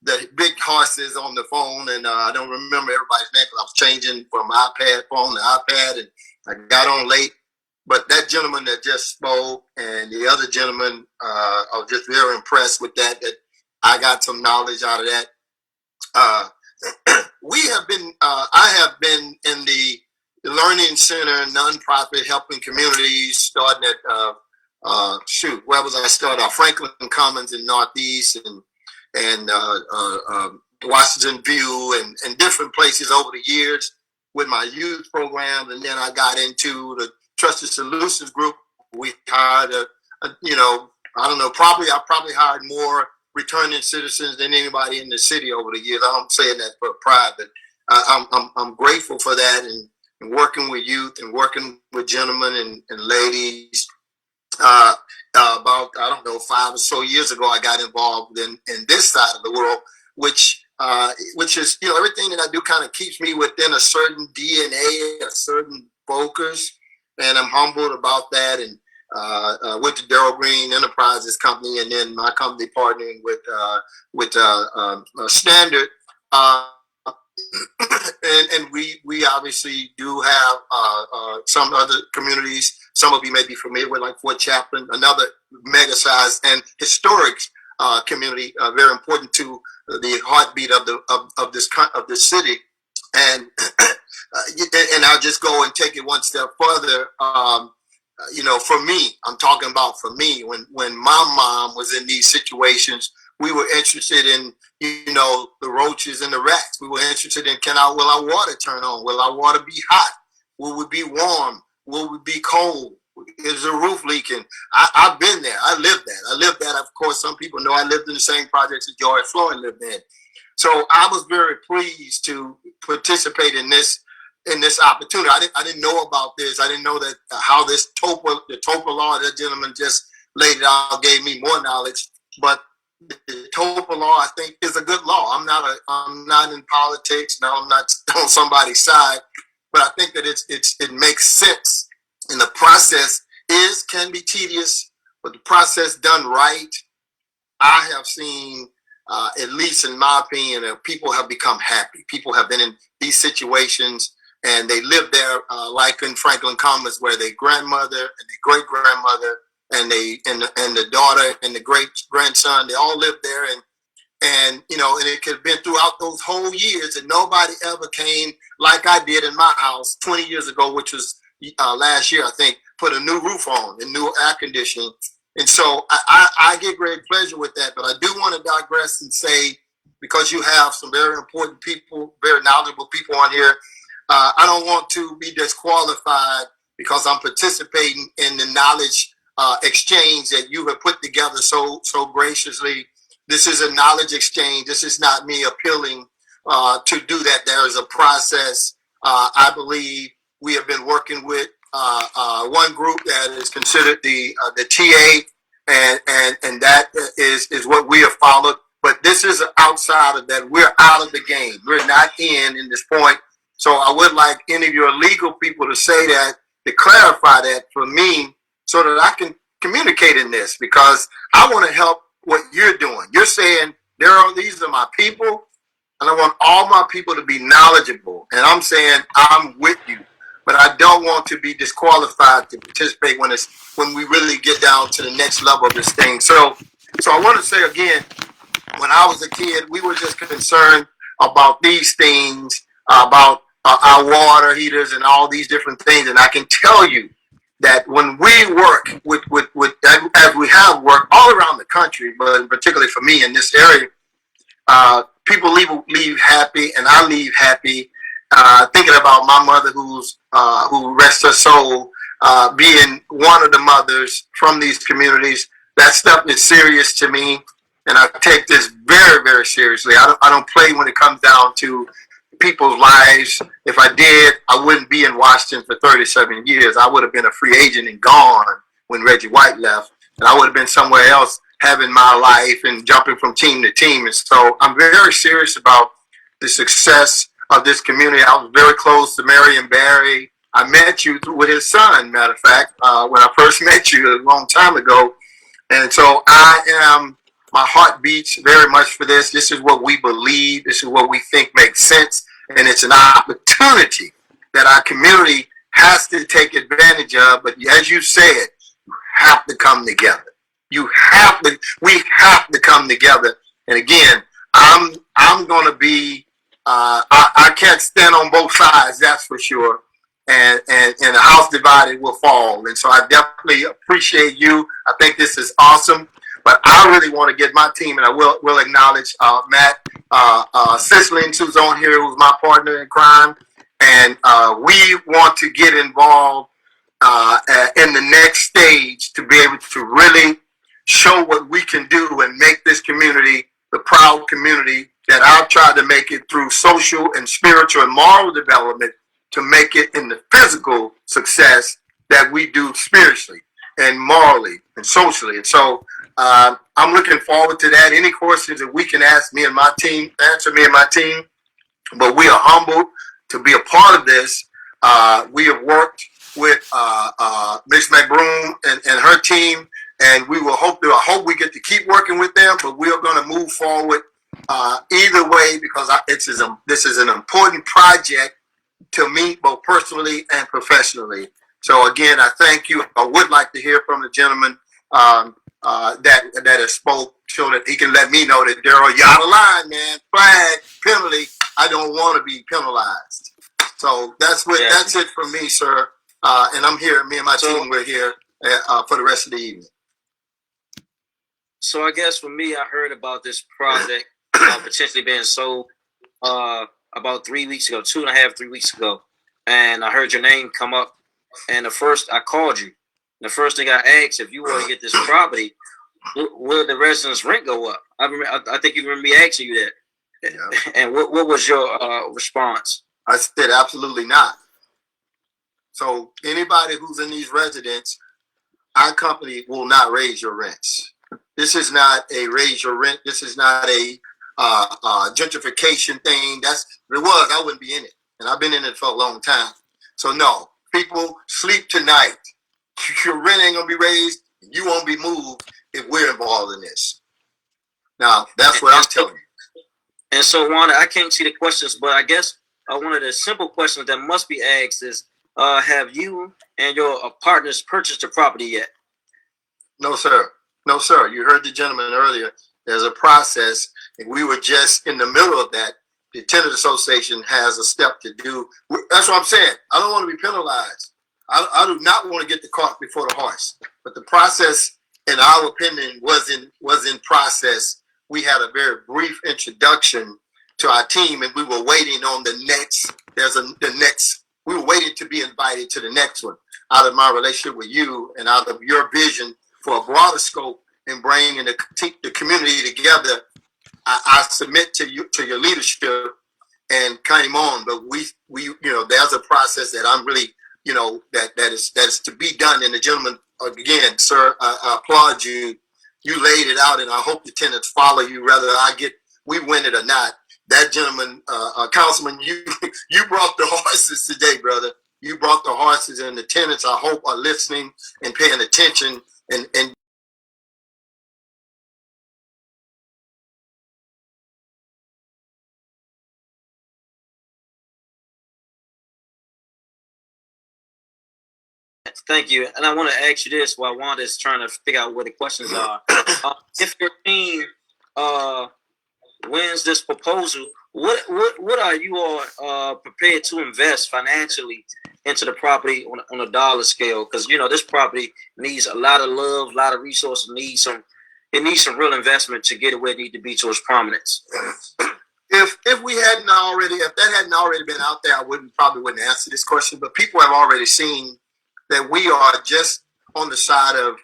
Speaker 8: the big horses on the phone, and I don't remember everybody's name because I was changing from iPad phone to iPad, and I got on late. But that gentleman that just spoke and the other gentleman, I was just very impressed with that I got some knowledge out of that. I have been in the Learning Center, nonprofit, helping communities, starting at where was I started? Franklin Commons in Northeast and Washington View and different places over the years with my youth programs. And then I got into the Trusted Solutions Group. We hired I probably hired more returning citizens than anybody in the city over the years. I don't say that for pride, but I'm grateful for that and working with youth and working with gentlemen and ladies. About 5 or so years ago, I got involved in this side of the world, which is everything that I do kind of keeps me within a certain DNA, a certain focus, and I'm humbled about that. And with the Darrell Green Enterprises company, and then my company partnering with Standard, and we obviously do have some other communities. Some of you may be familiar with, like Fort Chaplain, another mega-sized and historic community, very important to the heartbeat of this city. And and I'll just go and take it one step further. For me, I'm talking about for me, when my mom was in these situations, we were interested in, the roaches and the rats. We were interested in, will our water turn on? Will our water be hot? Will we be warm? Will we be cold? Is the roof leaking? I've been there. I lived that. Of course, some people know I lived in the same projects that George Floyd lived in. So I was very pleased to participate in this opportunity. I didn't know about this. I didn't know that how the TOPA law, that gentleman just laid it out, gave me more knowledge. But the TOPA law, I think, is a good law. I'm not in politics. No, I'm not on somebody's side. But I think that it makes sense. And the process can be tedious, but the process done right, I have seen, at least in my opinion, people have become happy. People have been in these situations and they live there, like in Franklin Commons, where their grandmother and their great grandmother and the daughter and the great grandson, they all live there, and it could have been throughout those whole years, and nobody ever came like I did in my house 20 years ago, which was last year, I think, put a new roof on and new air conditioning. And so I get great pleasure with that. But I do want to digress and say, because you have some very important people, very knowledgeable people on here, I don't want to be disqualified because I'm participating in the knowledge exchange that you have put together so graciously. This is a knowledge exchange. This is not me appealing to do that. There is a process. I believe we have been working with one group that is considered the TA, and that is what we have followed. But this is outside of that. We're out of the game. We're not in this point. So I would like any of your legal people to say that, to clarify that for me, so that I can communicate in this, because I want to help what you're doing. You're saying, Darrell, these are my people, and I want all my people to be knowledgeable. And I'm saying, I'm with you, but I don't want to be disqualified to participate when we really get down to the next level of this thing. So I want to say again, when I was a kid, we were just concerned about these things, about our water heaters and all these different things. And I can tell you that when we work with as we have worked all around the country, but particularly for me in this area, people leave happy, and I leave happy, thinking about my mother, who rests her soul, being one of the mothers from these communities. That stuff is serious to me, and I take this very, very seriously. I don't play when it comes down to people's lives. If I did, I wouldn't be in Washington for 37 years. I would have been a free agent and gone when Reggie White left, and I would have been somewhere else having my life and jumping from team to team. And so I'm very serious about the success of this community. I was very close to Marion Barry. I met you with his son, matter of fact, when I first met you a long time ago. And so my heart beats very much for this. This is what we believe. This is what we think makes sense. And it's an opportunity that our community has to take advantage of. But as you said, you have to come together. We have to come together. And again, I'm going to be, I can't stand on both sides, that's for sure. And the house divided will fall. And so I definitely appreciate you. I think this is awesome. But I really want to get my team, and I will acknowledge Matt Sislings, who's on here, who's my partner in crime. And we want to get involved in the next stage to be able to really show what we can do and make this community the proud community that I've tried to make it through social and spiritual and moral development, to make it in the physical success that we do spiritually and morally and socially. And so I'm looking forward to that. Any questions that we can ask me and my team, answer me and my team. But we are humbled to be a part of this. We have worked with Ms. McBroom and her team, and we will I hope we get to keep working with them, but we are going to move forward either way, because this is an important project to me both personally and professionally. So again, I thank you. I would like to hear from the gentleman that has spoke, so that he can let me know that Darrell, you're out of line, man. Flag, penalty. I don't want to be penalized. So that's it for me, sir. And I'm here. Me and my team, we're here for the rest of the evening.
Speaker 1: So I guess for me, I heard about this project potentially being sold about 3 weeks ago, 2.5, 3 weeks ago, and I heard your name come up. And I called you. The first thing I asked, if you want to get this property, will the residents' rent go up? I think you remember me asking you that. Yeah. And what was your response?
Speaker 8: I said absolutely not. So anybody who's in these residents, our company will not raise your rents. This is not a raise your rent. This is not a gentrification thing. I wouldn't be in it, and I've been in it for a long time. So no. People, sleep tonight. Your rent ain't gonna be raised. You won't be moved if we're involved in this. Now, that's what I'm telling you.
Speaker 1: And so, Wanda, I can't see the questions, but I guess one of the simple questions that must be asked is, have you and your partners purchased the property yet?
Speaker 8: No, sir. No, sir. You heard the gentleman earlier. There's a process, and we were just in the middle of that. The Tenant Association has a step to do. That's what I'm saying. I don't want to be penalized. I do not want to get the cart before the horse. But the process, in our opinion, was in process. We had a very brief introduction to our team, and we were waiting on the next. We were waiting to be invited to the next one. Out of my relationship with you, and out of your vision for a broader scope and bringing the community together, I submit to your leadership and came on, but we there's a process that I'm really that is to be done. And the gentleman, again, sir, I applaud you. You laid it out, and I hope the tenants follow you, whether we win it or not. That gentleman, Councilman, you brought the horses today, brother. You brought the horses, and the tenants, I hope, are listening and paying attention and
Speaker 1: Thank you. And I want to ask you this while Wanda is trying to figure out where the questions are. If your team wins this proposal, what are you all prepared to invest financially into the property on a dollar scale? Because this property needs a lot of love, a lot of resources. It needs some real investment to get it where it needs to be to its prominence.
Speaker 8: If that hadn't already been out there, I probably wouldn't answer this question. But people have already seen that we are just on the side of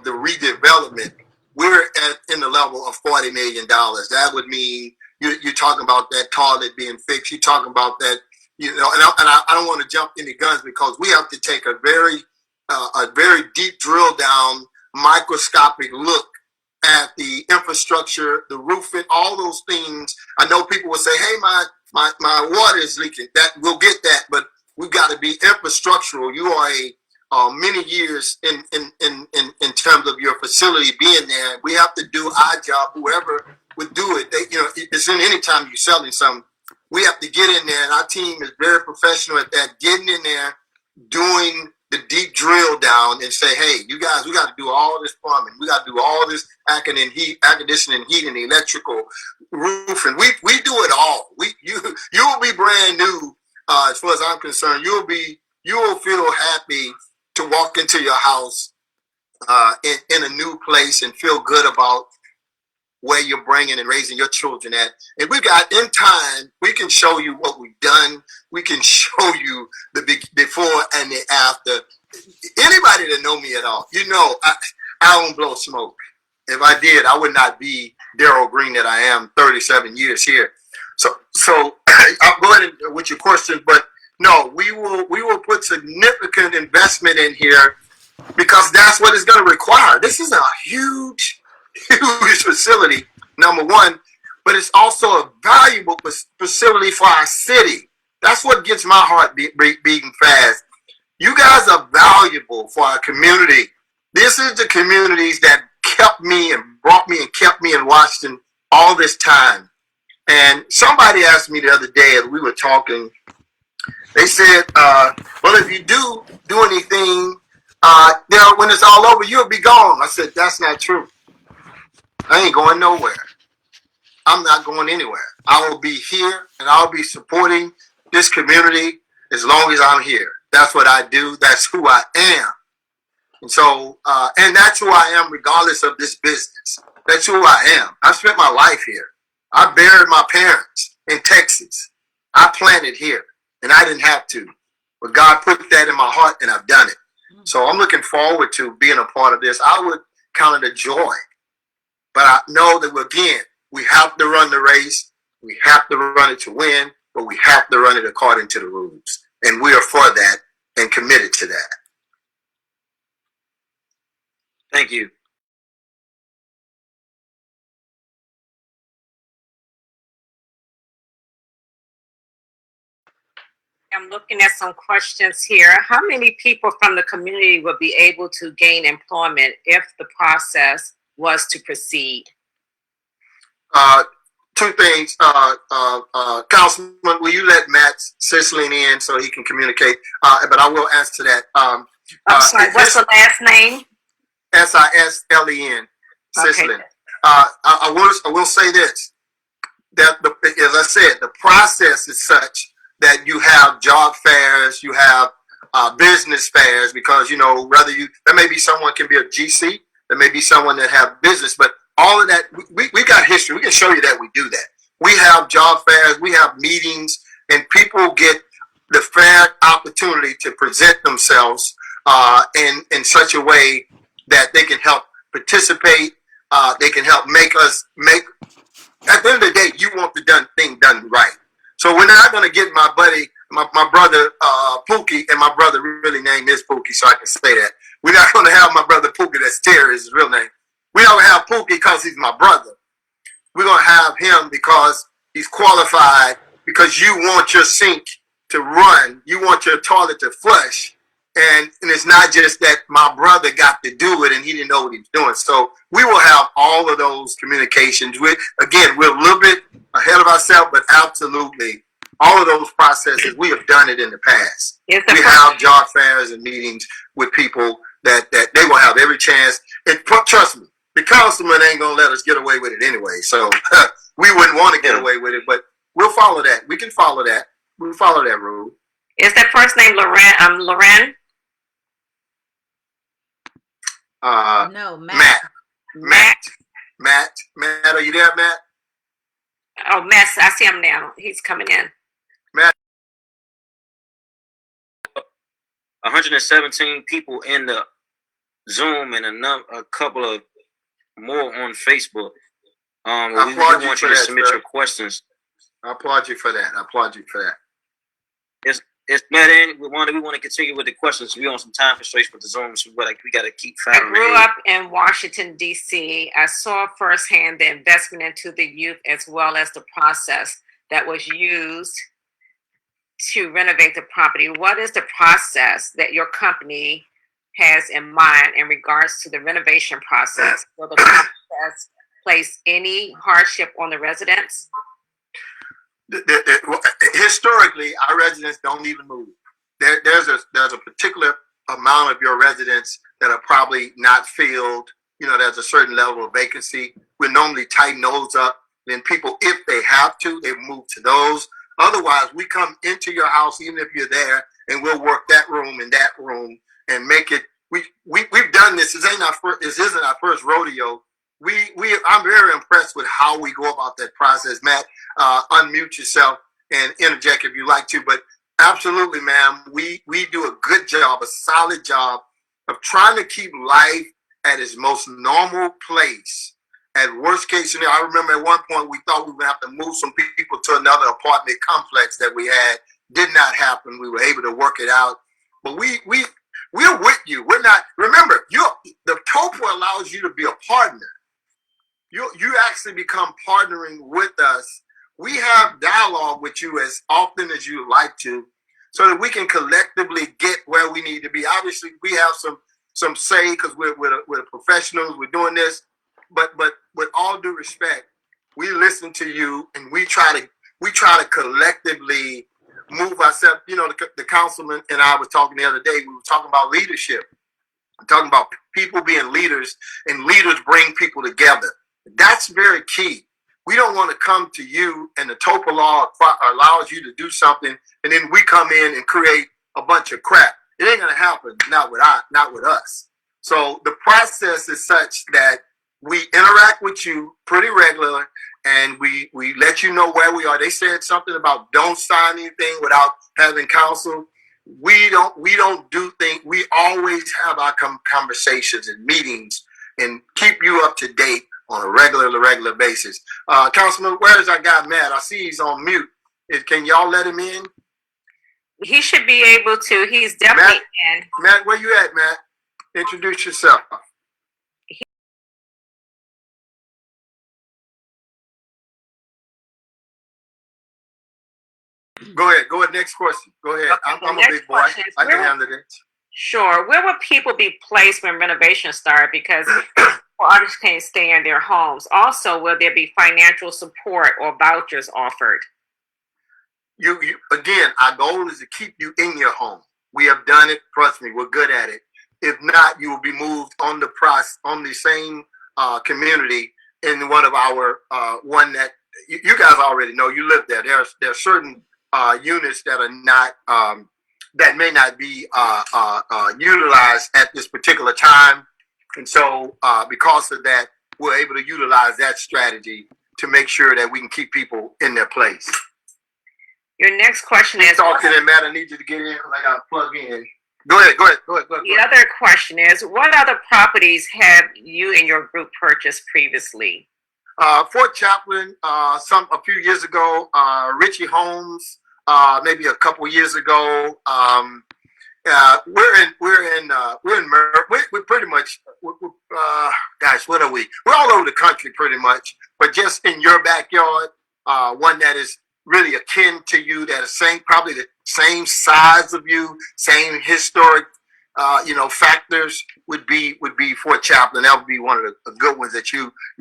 Speaker 8: the redevelopment. We're in the level of $40 million. That would mean you're talking about that toilet being fixed. You're talking about that, and I don't want to jump into guns because we have to take a very deep drill down, microscopic look at the infrastructure, the roofing, all those things. I know people will say, "Hey, my water is leaking." That we'll get that, but we've got to be infrastructural. You are many years in terms of your facility being there. We have to do our job. Whoever would do it, it's in any time you're selling something. We have to get in there, and our team is very professional at that. Getting in there, doing the deep drill down, and say, "Hey, you guys, we got to do all this plumbing. We got to do all this air conditioning, heating, electrical, roofing. We do it all. You will be brand new." As far as I'm concerned, you will feel happy to walk into your house in a new place and feel good about where you're bringing and raising your children at. And we got in time, we can show you what we've done. We can show you the before and the after. Anybody that know me at all, I don't blow smoke. If I did, I would not be Darrell Green that I am 37 years here. So I'll go ahead with your question, but no, we will put significant investment in here because that's what it's going to require. This is a huge facility, number one, but it's also a valuable facility for our city. That's what gets my heart beating fast. You guys are valuable for our community. This is the communities that kept me and brought me and kept me in Washington all this time. And somebody asked me the other day as we were talking, They said, well, if you do anything, when it's all over, you'll be gone. I said, that's not true. I ain't going nowhere. I'm not going anywhere. I will be here and I'll be supporting this community as long as I'm here. That's what I do. That's who I am. And so, and that's who I am regardless of this business. That's who I am. I've spent my life here. I buried my parents in Texas. I planted here and I didn't have to. But God put that in my heart and I've done it. So I'm looking forward to being a part of this. I would count it a joy. But I know that, again, we have to run the race. We have to run it to win, but we have to run it according to the rules. And we are for that and committed to that.
Speaker 1: Thank you.
Speaker 2: I'm looking at some questions here. How many people from the community would be able to gain employment if the process was to proceed?
Speaker 8: Two things. Councilman, will you let Matt Sisling in so he can communicate? But I will answer that.
Speaker 2: I'm sorry, what's the last name?
Speaker 8: Sislen. Sisling.
Speaker 2: Okay.
Speaker 8: I will say this, that as I said, the process is such that you have job fairs, you have business fairs, because, there may be someone can be a GC, there may be someone that have business, but all of that, we got history. We can show you that we do that. We have job fairs, we have meetings, and people get the fair opportunity to present themselves in such a way that they can help participate, they can help make, at the end of the day, you want the thing done right. So we're not going to get my buddy, my brother Pookie, and my brother really named is Pookie, so I can say that. We're not going to have my brother Pookie, that's Terry, is his real name. We don't have Pookie because he's my brother. We're going to have him because he's qualified, because you want your sink to run, you want your toilet to flush, and it's not just that my brother got to do it and he didn't know what he was doing. So we will have all of those communications. We're a little bit ahead of ourselves, but absolutely all of those processes, we have done it in the past. We have job fairs and meetings with people that they will have every chance. And trust me, the councilman ain't going to let us get away with it anyway. So we wouldn't want to get away with it, but we'll follow that. We can follow that. We'll follow that rule.
Speaker 2: Is that first name Loren? Loren?
Speaker 3: No, Matt.
Speaker 8: Matt, are you there, Matt?
Speaker 2: Oh, Matt, I see him now. He's coming in.
Speaker 8: Matt.
Speaker 1: 117 people in the Zoom and a couple of more on Facebook. We want you to submit your questions.
Speaker 8: I applaud you for that.
Speaker 1: It's Matt in. We want to continue with the questions. We on some time constraints with the Zoom, so we got to keep
Speaker 2: I
Speaker 1: filing.
Speaker 2: grew up in Washington, D.C. I saw firsthand the investment into the youth as well as the process that was used to renovate the property. What is the process that your company has in mind in regards to the renovation process? Will the process place any hardship on the residents?
Speaker 8: Historically, our residents don't even move. There's a particular amount of your residents that are probably not filled. There's a certain level of vacancy. We normally tighten those up. Then people, if they have to, they move to those. Otherwise, we come into your house, even if you're there, and we'll work that room and that room and make it. We've done this. This isn't our first rodeo. I'm very impressed with how we go about that process. Matt, unmute yourself and interject if you like to, but absolutely, ma'am, we do a good job, a solid job of trying to keep life at its most normal place. At worst case scenario, I remember at one point we thought we would have to move some people to another apartment complex that we had. Did not happen. We were able to work it out, but we're with you. We're not. Remember, the TOPA allows you to be a partner. You actually become partnering with us. We have dialogue with you as often as you like to, so that we can collectively get where we need to be. Obviously, we have some say because we're professionals. We're doing this, but with all due respect, we listen to you and we try to collectively move ourselves. You know, the councilman and I was talking the other day. We were talking about leadership. I'm talking about people being leaders, and leaders bring people together. That's very key. We don't want to come to you and the TOPA law allows you to do something, and then we come in and create a bunch of crap. It ain't gonna happen. Not with us. So the process is such that we interact with you pretty regularly, and we let you know where we are. They said something about don't sign anything without having counsel. We don't do things. We always have our conversations and meetings and keep you up to date on a regular basis. Councilman, where's our guy Matt? I see he's on mute. Can y'all let him in?
Speaker 2: He should be able to. He's definitely in.
Speaker 8: Matt, where you at, Matt? Introduce yourself. Go ahead. Next question. Go ahead.
Speaker 2: Okay,
Speaker 8: I'm a big boy. I can handle it.
Speaker 2: Sure. Where will people be placed when renovations start? Because artists can't stay in their homes. Also, will there be financial support or vouchers offered?
Speaker 8: You again, our goal is to keep you in your home. We have done it. Trust me, we're good at it. If not, you will be moved on the same community in one of our one that you guys already know. You live there. There are certain units that are not that may not be utilized at this particular time, and so because of that, we're able to utilize that strategy to make sure that we can keep people in their place.
Speaker 2: Your next question is...
Speaker 8: Talking to Matt, I need you to get in because I got to plug in. Go ahead.
Speaker 2: The other question is, what other properties have you and your group purchased previously?
Speaker 8: Fort Chaplain, a few years ago, Richie Homes, maybe a couple years ago. We're pretty much, gosh, what are we? We're all over the country pretty much, but just in your backyard, one that is really akin to you, that is probably the same size of you, same historic, factors would be Fort Chaplain. That would be one of the good ones that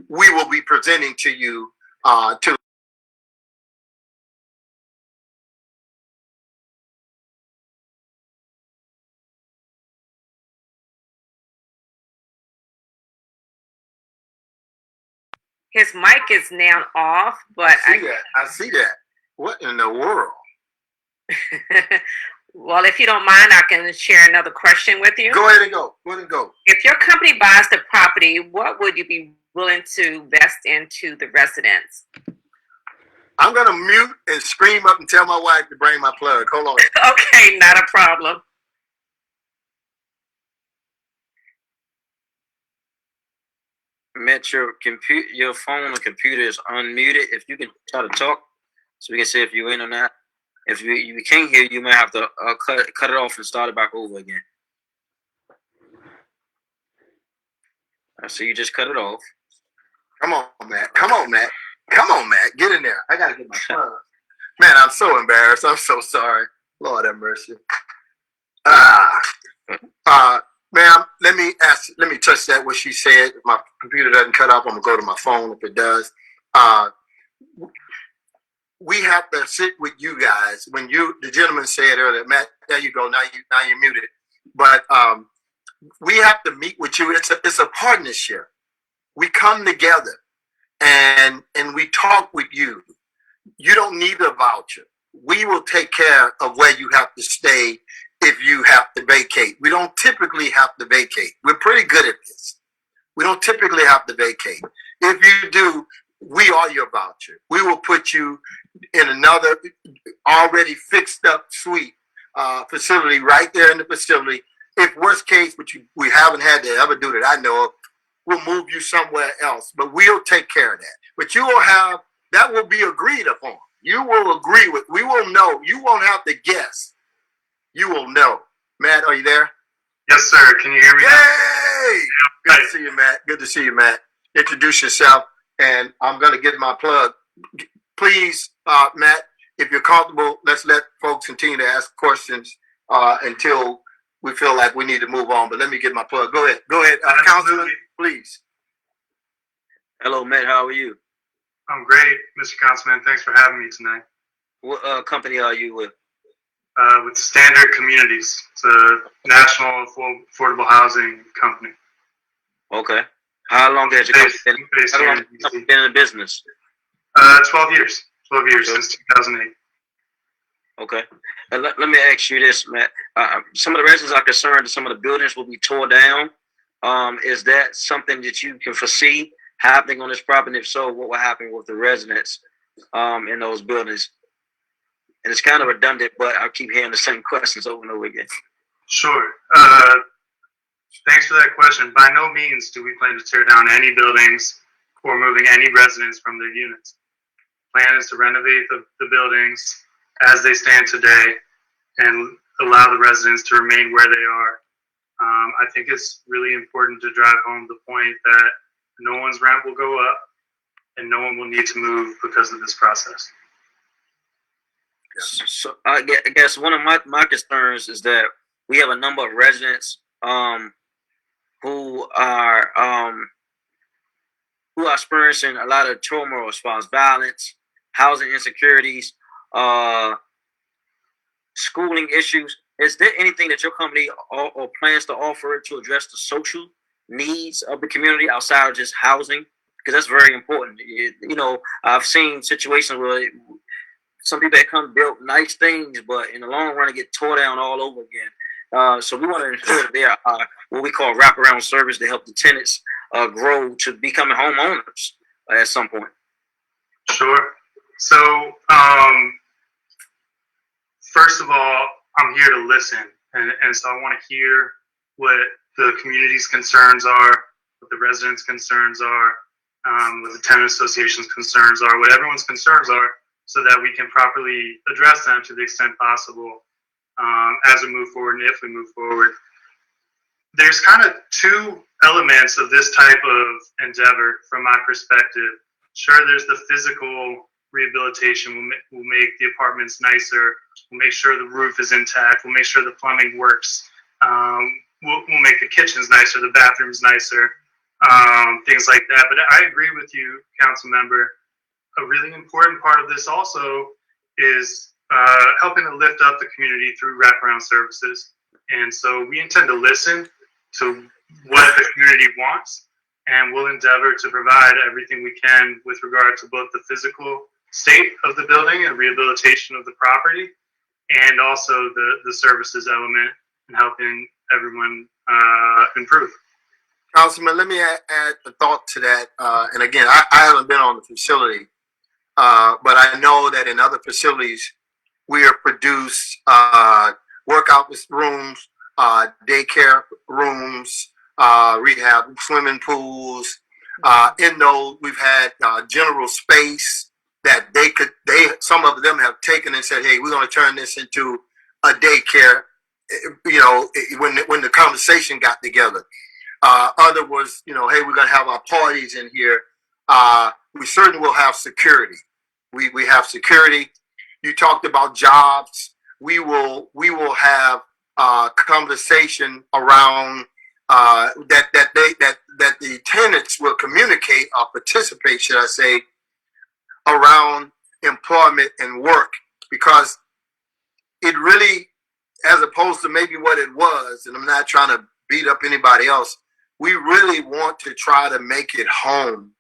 Speaker 8: we will be presenting to you to.
Speaker 2: His mic is now off, but
Speaker 8: I see that. What in the world?
Speaker 2: Well, if you don't mind, I can share another question with you.
Speaker 8: Go ahead and go.
Speaker 2: If your company buys the property, what would you be willing to invest into the residents?
Speaker 8: I'm going to mute and scream up and tell my wife to bring my plug. Hold on.
Speaker 2: Okay, not a problem.
Speaker 1: Matt, your phone or computer is unmuted. If you can try to talk, so we can see if you're in or not. If you can't hear, you might have to cut it off and start it back over again. So you just cut it off.
Speaker 8: Come on, Matt. Get in there. I got to get my plug. Man, I'm so embarrassed. I'm so sorry. Lord have mercy. Ma'am, let me touch that, what she said. If my computer doesn't cut off, I'm going to go to my phone if it does. We have to sit with you guys. When the gentleman said earlier, Matt, there you go. Now you're muted. But we have to meet with you. It's a partnership. We come together and we talk with you. You don't need a voucher. We will take care of where you have to stay if you have to vacate. We don't typically have to vacate. We're pretty good at this. We don't typically have to vacate. If you do, we are your voucher. We will put you in another already fixed up suite facility right there in the facility. If worst case, which we haven't had to ever do that I know of, we'll move you somewhere else. But we'll take care of that. But you will have, that will be agreed upon. You will agree with, we will know. You won't have to guess. You will know. Matt, are you there?
Speaker 9: Yes, sir. Can you hear me?
Speaker 8: Yay! Good to see you, Matt. Good to see you, Matt. Introduce yourself, and I'm going to get my plug. Please, Matt, if you're comfortable, let's let folks continue to ask questions until we feel like we need to move on. But let me get my plug. Go ahead. Councilman, please.
Speaker 1: Hello, Matt. How are you?
Speaker 9: I'm great, Mr. Councilman. Thanks for having me tonight.
Speaker 1: What company are you with?
Speaker 9: with Standard Communities. It's a national affordable housing company.
Speaker 1: Okay. How long has your company
Speaker 9: Based
Speaker 1: how
Speaker 9: here
Speaker 1: long
Speaker 9: in
Speaker 1: has your
Speaker 9: DC.
Speaker 1: company been in business?
Speaker 9: 12 years. 12 years
Speaker 1: Sure.
Speaker 9: since 2008.
Speaker 1: Okay. And let me ask you this, Matt. Some of the residents are concerned that some of the buildings will be tore down. Is that something that you can foresee happening on this property? If so, what will happen with the residents in those buildings? And it's kind of redundant, but I keep hearing the same questions over and over again.
Speaker 9: Sure. Thanks for that question. By no means do we plan to tear down any buildings or moving any residents from their units. Plan is to renovate the buildings as they stand today and allow the residents to remain where they are. I think it's really important to drive home the point that no one's rent will go up and no one will need to move because of this process.
Speaker 1: So I guess one of my concerns is that we have a number of residents who are experiencing a lot of turmoil as far as violence, housing insecurities, schooling issues. Is there anything that your company or plans to offer to address the social needs of the community outside of just housing? Because that's very important. I've seen situations where some people that come build nice things, but in the long run, it get tore down all over again. So we want to ensure that there are what we call wraparound service to help the tenants grow to becoming homeowners at some point.
Speaker 9: Sure. So, first of all, I'm here to listen. And so I want to hear what the community's concerns are, what the residents' concerns are, what the tenant association's concerns are, what everyone's concerns are, so that we can properly address them to the extent possible as we move forward and if we move forward. There's kind of two elements of this type of endeavor from my perspective. Sure, there's the physical rehabilitation. We'll make the apartments nicer. We'll make sure the roof is intact. We'll make sure the plumbing works. We'll make the kitchens nicer, the bathrooms nicer, things like that. But I agree with you, council member. A really important part of this also is helping to lift up the community through wraparound services. And so we intend to listen to what the community wants, and we'll endeavor to provide everything we can with regard to both the physical state of the building and rehabilitation of the property, and also the services element and helping everyone improve.
Speaker 8: Councilman, let me add a thought to that. And again, I haven't been on the facility, but I know that in other facilities, we have produced workout rooms, daycare rooms, rehab, swimming pools. In those, we've had general space that some of them have taken and said, hey, we're going to turn this into a daycare, when the conversation got together. Other was, hey, we're going to have our parties in here. We certainly will have security. We have security. You talked about jobs. We will have conversation around that the tenants will communicate or participate, should I say, around employment and work, because it really, as opposed to maybe what it was, and I'm not trying to beat up anybody else, we really want to try to make it home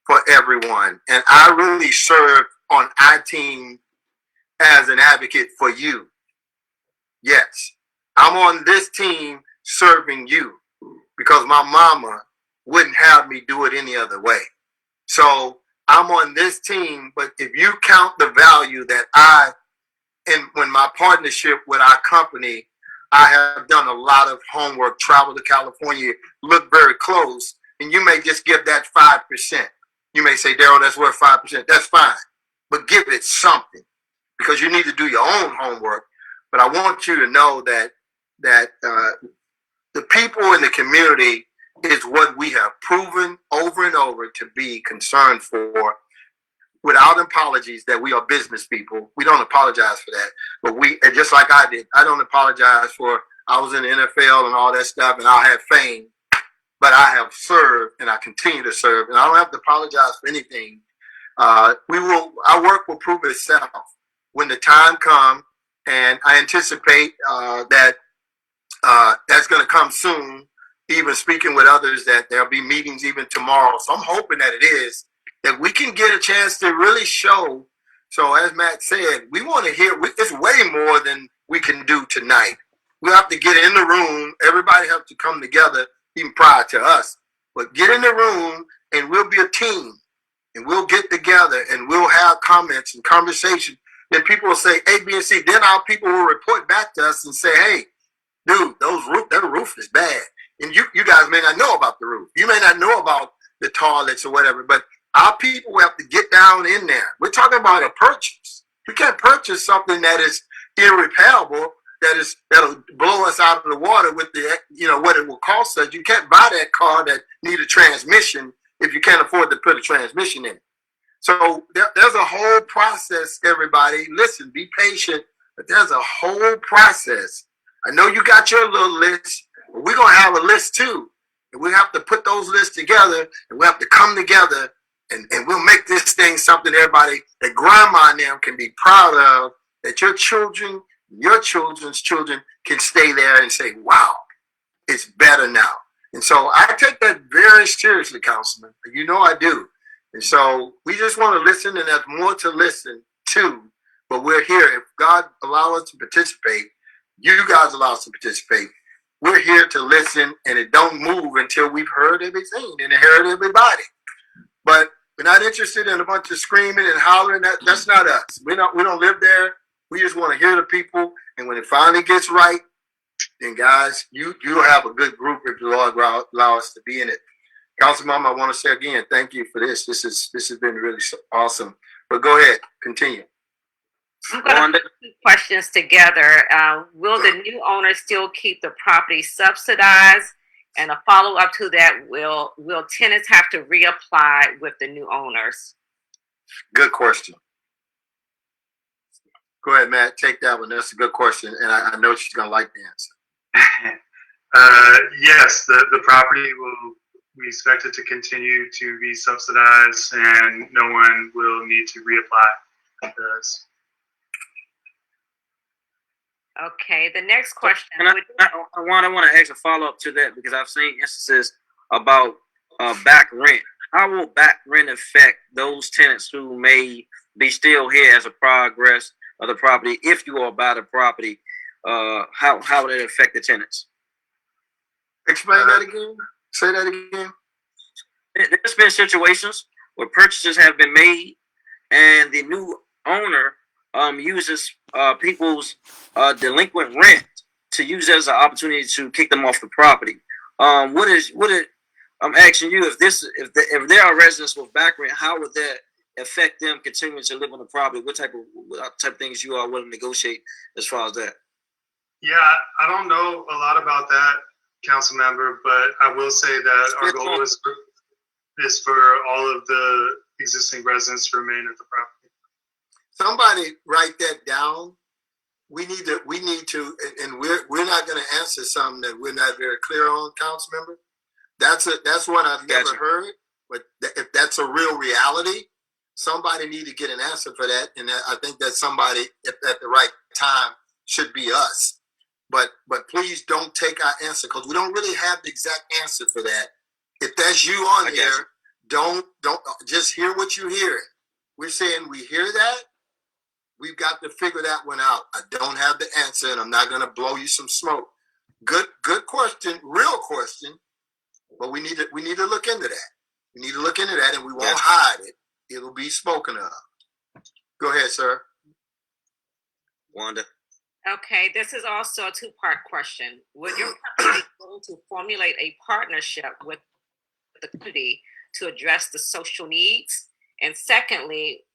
Speaker 8: for everyone. And I really serve on our team as an advocate for you. Yes, I'm on this team serving you because my mama wouldn't have me do it any other way. So I'm on this team, but if you count the value that when my partnership with our company, I have done a lot of homework, traveled to California, looked very close, and you may just give that 5%. You may say, Darrell, that's worth 5%. That's fine, but give it something because you need to do your own homework. But I want you to know that the people in the community is what we have proven over and over to be concerned for, without apologies, that we are business people. We don't apologize for that. But just like I did, I don't apologize for, I was in the NFL and all that stuff and I had fame, but I have served and I continue to serve, and I don't have to apologize for anything. Our work will prove itself when the time comes. And I anticipate that that's going to come soon. Even speaking with others, that there'll be meetings even tomorrow. So I'm hoping that it is, that we can get a chance to really show. So as Matt said, we want to hear, it's way more than we can do tonight. We have to get in the room. Everybody have to come together, even prior to us. But get in the room and we'll be a team. And we'll get together and we'll have comments and conversation. Then people will say A, B, and C. Then our people will report back to us and say, hey, dude, that roof is bad. And you guys may not know about the roof. You may not know about the toilets or whatever, but our people have to get down in there. We're talking about a purchase. We can't purchase something that is irreparable, that'll blow us out of the water with the, what it will cost us. You can't buy that car that need a transmission if you can't afford to put a transmission in it. So there's a whole process, everybody. Listen, be patient, but there's a whole process. I know you got your little list, but we're going to have a list too. And we have to put those lists together, and we have to come together, and we'll make this thing something everybody, that grandma and them can be proud of, that your children, your children's children can stay there and say, wow, it's better now. And so I take that very seriously, Councilman. You know I do. And so we just want to listen, and there's more to listen to. But we're here. If God allows us to participate, you guys allow us to participate. We're here to listen, and it don't move until we've heard everything and heard everybody. But we're not interested in a bunch of screaming and hollering. That's not us. We don't live there. We just want to hear the people. And when it finally gets right, then guys, you'll have a good group if the Lord allow us to be in it. Councilmember, I want to say again, thank you for this. This has been really awesome. But go ahead, continue.
Speaker 2: I'm going to put two questions together. Will the new owner still keep the property subsidized? And a follow-up to that, will tenants have to reapply with the new owners?
Speaker 8: Good question. Go ahead, Matt. Take that one. That's a good question, and I know she's going to like the answer.
Speaker 9: Yes, the property we expect it to continue to be subsidized, and no one will need to reapply.
Speaker 2: Okay, the next question.
Speaker 1: I want to ask a follow-up to that, because I've seen instances about back rent. How will back rent affect those tenants who may be still here as a progress of the property? If you all buy the property, how will it affect the tenants?
Speaker 8: Explain that again. Say that again.
Speaker 1: There's been situations where purchases have been made, and the new owner uses people's delinquent rent to use as an opportunity to kick them off the property. I'm asking you, if there are residents with back rent, how would that affect them continuing to live on the property? What type of things you are willing to negotiate as far as that?
Speaker 9: Yeah, I don't know a lot about that, council member, but I will say that our goal is for all of the existing residents to remain at the property.
Speaker 8: Somebody write that down. We need to, and we're not going to answer something that we're not very clear on, council member. That's one I've never heard, but if that's a real reality, somebody need to get an answer for that. And I think that somebody at the right time should be us. But please don't take our answer, because we don't really have the exact answer for that. If that's you on here, don't just hear what you hear. We're saying we hear that. We've got to figure that one out. I don't have the answer, and I'm not going to blow you some smoke. Good question, real question. But we need to look into that. We need to look into that, and we won't hide it. It'll be spoken of. Go ahead, sir.
Speaker 1: Wanda.
Speaker 2: Okay, this is also a two-part question. Would your company be willing to formulate a partnership with the community to address the social needs? And secondly,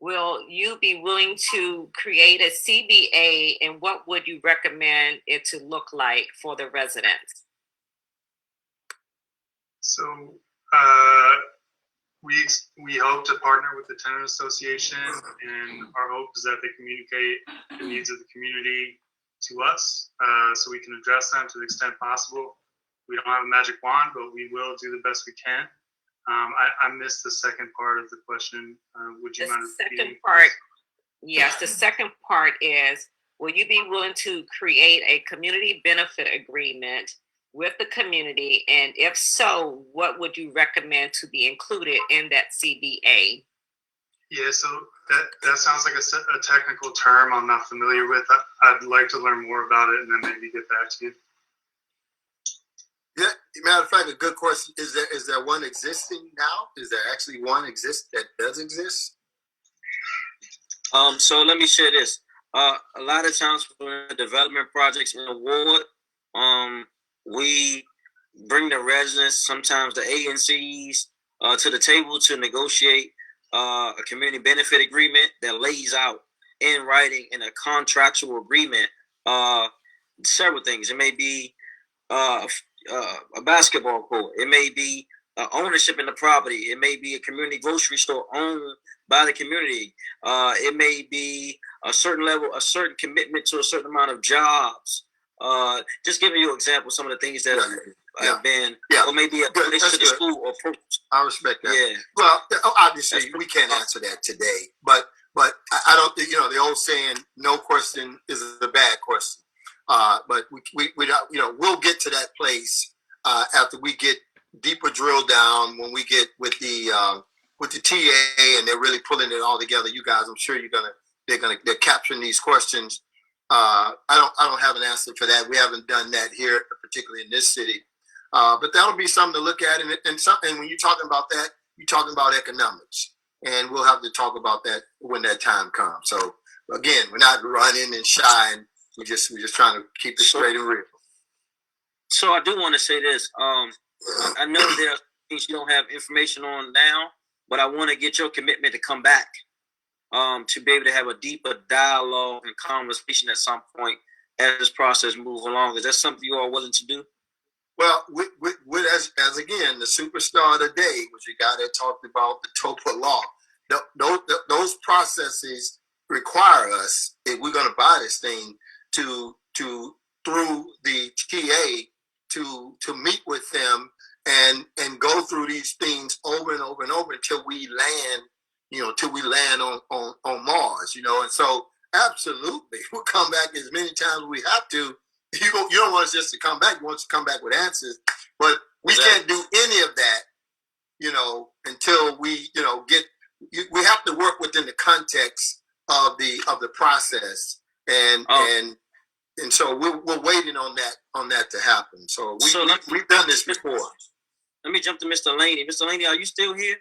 Speaker 2: will you be willing to create a CBA, and what would you recommend it to look like for the residents?
Speaker 9: So we hope to partner with the Tenant Association, and our hope is that they communicate the needs of the community to us, so we can address them to the extent possible. We don't have a magic wand, but we will do the best we can. I missed the second part of the question. Would you mind repeating?
Speaker 2: The second part is, will you be willing to create a community benefit agreement with the community? And if so, what would you recommend to be included in that CBA?
Speaker 9: Yeah, so that sounds like a technical term I'm not familiar with. I'd like to learn more about it and then maybe get back to you.
Speaker 8: Yeah, matter of fact, a good question. Is there one existing now? Is there actually one that does exist?
Speaker 1: So let me share this. A lot of times for development projects in the ward, we bring the residents, sometimes the ANCs, to the table to negotiate a community benefit agreement that lays out in writing in a contractual agreement several things. It may be a basketball court. It may be ownership in the property. It may be a community grocery store owned by the community. It may be a certain level, a certain commitment to a certain amount of jobs. Just giving you an example, some of the things that have been, or maybe a donation to the school or programs.
Speaker 8: I respect that.
Speaker 1: Yeah.
Speaker 8: Well, obviously we can't answer that today, but I don't think, the old saying, no question is a bad question. But we don't, we'll get to that place after we get deeper drill down, when we get with the TA and they're really pulling it all together. You guys, I'm sure they're capturing these questions. I don't have an answer for that. We haven't done that here, particularly in this city. But that'll be something to look at. And when you're talking about that, you're talking about economics, and we'll have to talk about that when that time comes. So again, we're not running and shying. We're just trying to keep it straight and real.
Speaker 1: So I do want to say this. I know there are things you don't have information on now, but I want to get your commitment to come back to be able to have a deeper dialogue and conversation at some point as this process moves along. Is that something you are willing to do?
Speaker 8: Well, as again, the superstar of the day was the guy that talked about the TOPA law. Those processes require us, if we're going to buy this thing, to through the TA to meet with them and go through these things over and over and over until we land, on Mars, and so absolutely we'll come back as many times as we have to. You don't want us just to come back. You want us to come back with answers, but we can't do any of that, until we, we have to work within the context of the process, and so we're waiting on that to happen. So we've done this before.
Speaker 1: Let me jump to Mr. Laney. Mr. Laney, are you still here?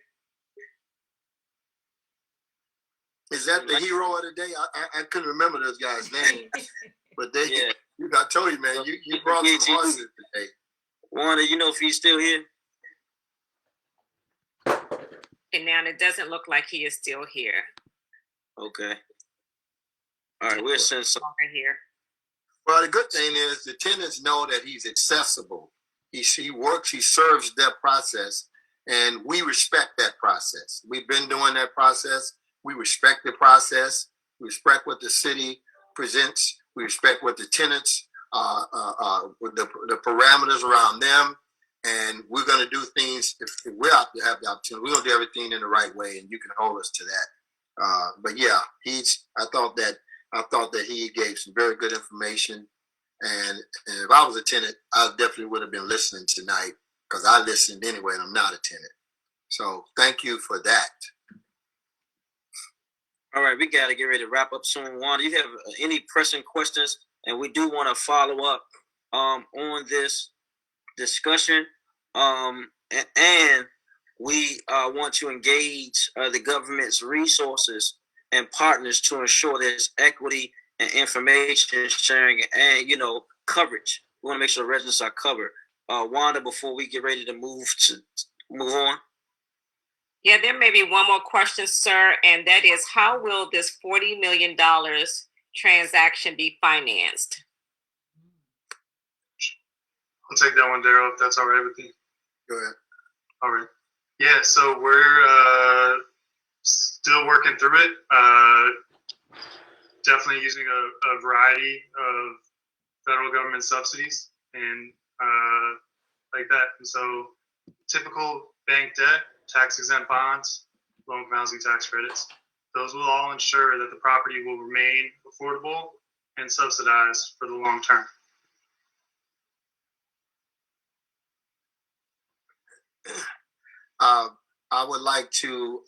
Speaker 8: Is that the hero of the day? I couldn't remember those guys' names, but I told you, man, you brought some horses today.
Speaker 1: Wanda, you know if he's still here?
Speaker 2: And now it doesn't look like he is still here.
Speaker 1: Okay. All right, we'll send some
Speaker 2: here.
Speaker 8: Well, the good thing is the tenants know that he's accessible. He works, he serves their process, and we respect that process. We've been doing that process. We respect the process. We respect what the city presents. We respect what the tenants, with the parameters around them, and we're going to do things. If we have the opportunity, we're going to do everything in the right way, and you can hold us to that. But yeah, I thought that he gave some very good information, and if I was a tenant, I definitely would have been listening tonight, because I listened anyway, and I'm not a tenant. So thank you for that.
Speaker 1: All right, we got to get ready to wrap up soon. Wanda, you have any pressing questions? And we do want to follow up on this discussion. And we want to engage the government's resources and partners to ensure there's equity and information sharing and, coverage. We want to make sure the residents are covered. Wanda, before we get ready to move on.
Speaker 2: Yeah, there may be one more question, sir, and that is, how will this $40 million transaction be financed?
Speaker 9: I'll take that one, Darrell, if that's all right with you.
Speaker 8: Go ahead.
Speaker 9: All right. Yeah, so we're still working through it. Definitely using a variety of federal government subsidies and like that. And so typical bank debt, tax-exempt bonds, low-income housing tax credits. Those will all ensure that the property will remain affordable and subsidized for the long term.
Speaker 8: I would like to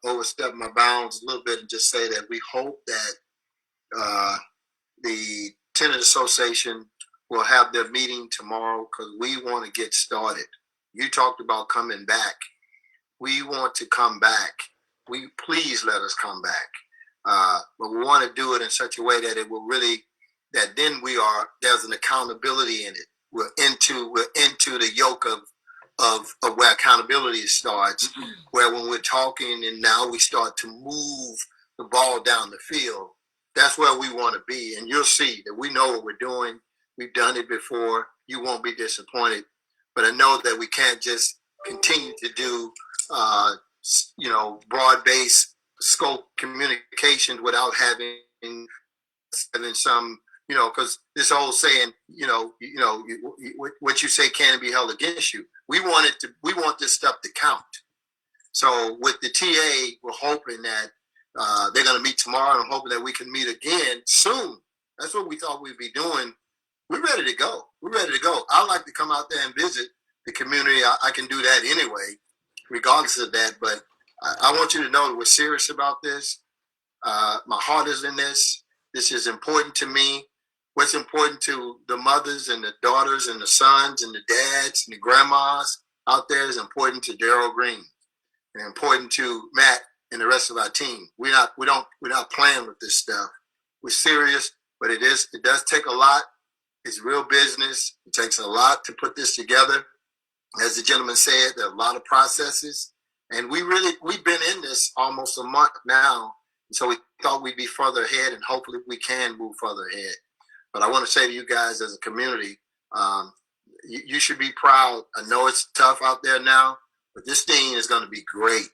Speaker 8: overstep my bounds a little bit and just say that we hope that the Tenant Association will have their meeting tomorrow because we want to get started. You talked about coming back. We want to come back. Please let us come back. But we want to do it in such a way that it will really, that then there's an accountability in it. We're into the yoke of where accountability starts, where when we're talking and now we start to move the ball down the field, that's where we want to be. And you'll see that we know what we're doing. We've done it before. You won't be disappointed. But I know that we can't just continue to do, broad-based scope communication without having some, because this whole saying, what you say can't be held against you. We want this stuff to count. So with the TA, we're hoping that they're going to meet tomorrow, and I'm hoping that we can meet again soon. That's what we thought we'd be doing. We're ready to go. I'd like to come out there and visit the community. I can do that anyway, regardless of that. But I want you to know that we're serious about this. My heart is in this. This is important to me. What's important to the mothers and the daughters and the sons and the dads and the grandmas out there is important to Darrell Green and important to Matt and the rest of our team. We're not playing with this stuff. We're serious, but it does take a lot. It's real business. It takes a lot to put this together. As the gentleman said, there are a lot of processes, and we've been in this almost a month now. So we thought we'd be further ahead, and hopefully we can move further ahead. But I want to say to you guys as a community, you should be proud. I know it's tough out there now, but this thing is going to be great.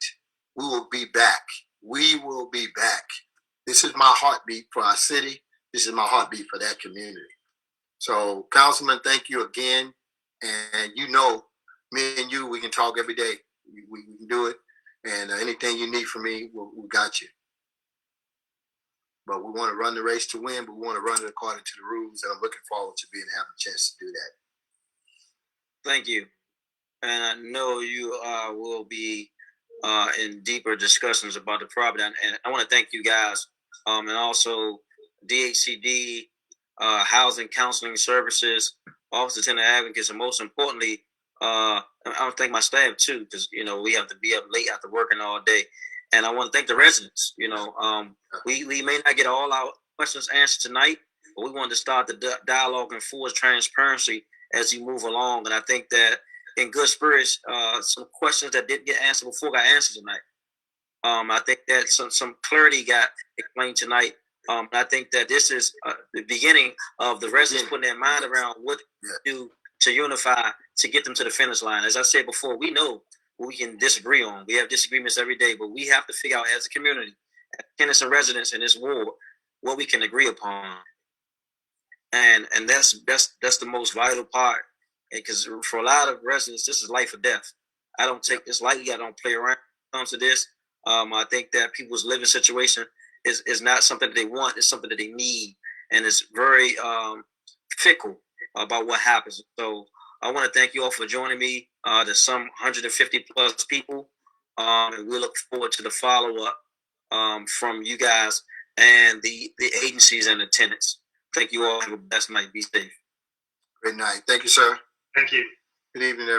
Speaker 8: We will be back. We will be back. This is my heartbeat for our city. This is my heartbeat for that community. So, Councilman, thank you again. And me and you, we can talk every day. We can do it. And anything you need from me, we got you. But we want to run the race to win, but we want to run it according to the rules. And I'm looking forward to having a chance to do that.
Speaker 1: Thank you. And I know you will be in deeper discussions about the property. And I want to thank you guys. And also DHCD, Housing Counseling Services, Office of Tenant Advocates, and most importantly, I want to thank my staff too, because we have to be up late after working all day. And I want to thank the residents. We may not get all our questions answered tonight, but we wanted to start the dialogue and full transparency as you move along. And I think that in good spirits, some questions that didn't get answered before got answered tonight. I think that some clarity got explained tonight. I think that this is the beginning of the residents putting their mind around what to do to unify to get them to the finish line. As I said before, we know what we can disagree on. We have disagreements every day, but we have to figure out as a community, as tenants and residents in this ward, what we can agree upon. And that's the most vital part. Because for a lot of residents, this is life or death. I don't take this lightly. I don't play around when it comes to this. I think that people's living situation is not something that they want. It's something that they need. And it's very fickle about what happens. So I want to thank you all for joining me. There's some 150 plus people. And we look forward to the follow-up from you guys and the agencies and the tenants. Thank you all. Have a blessed night. Be safe.
Speaker 8: Good night. Thank you, sir.
Speaker 9: Thank you.
Speaker 8: Good evening, everyone.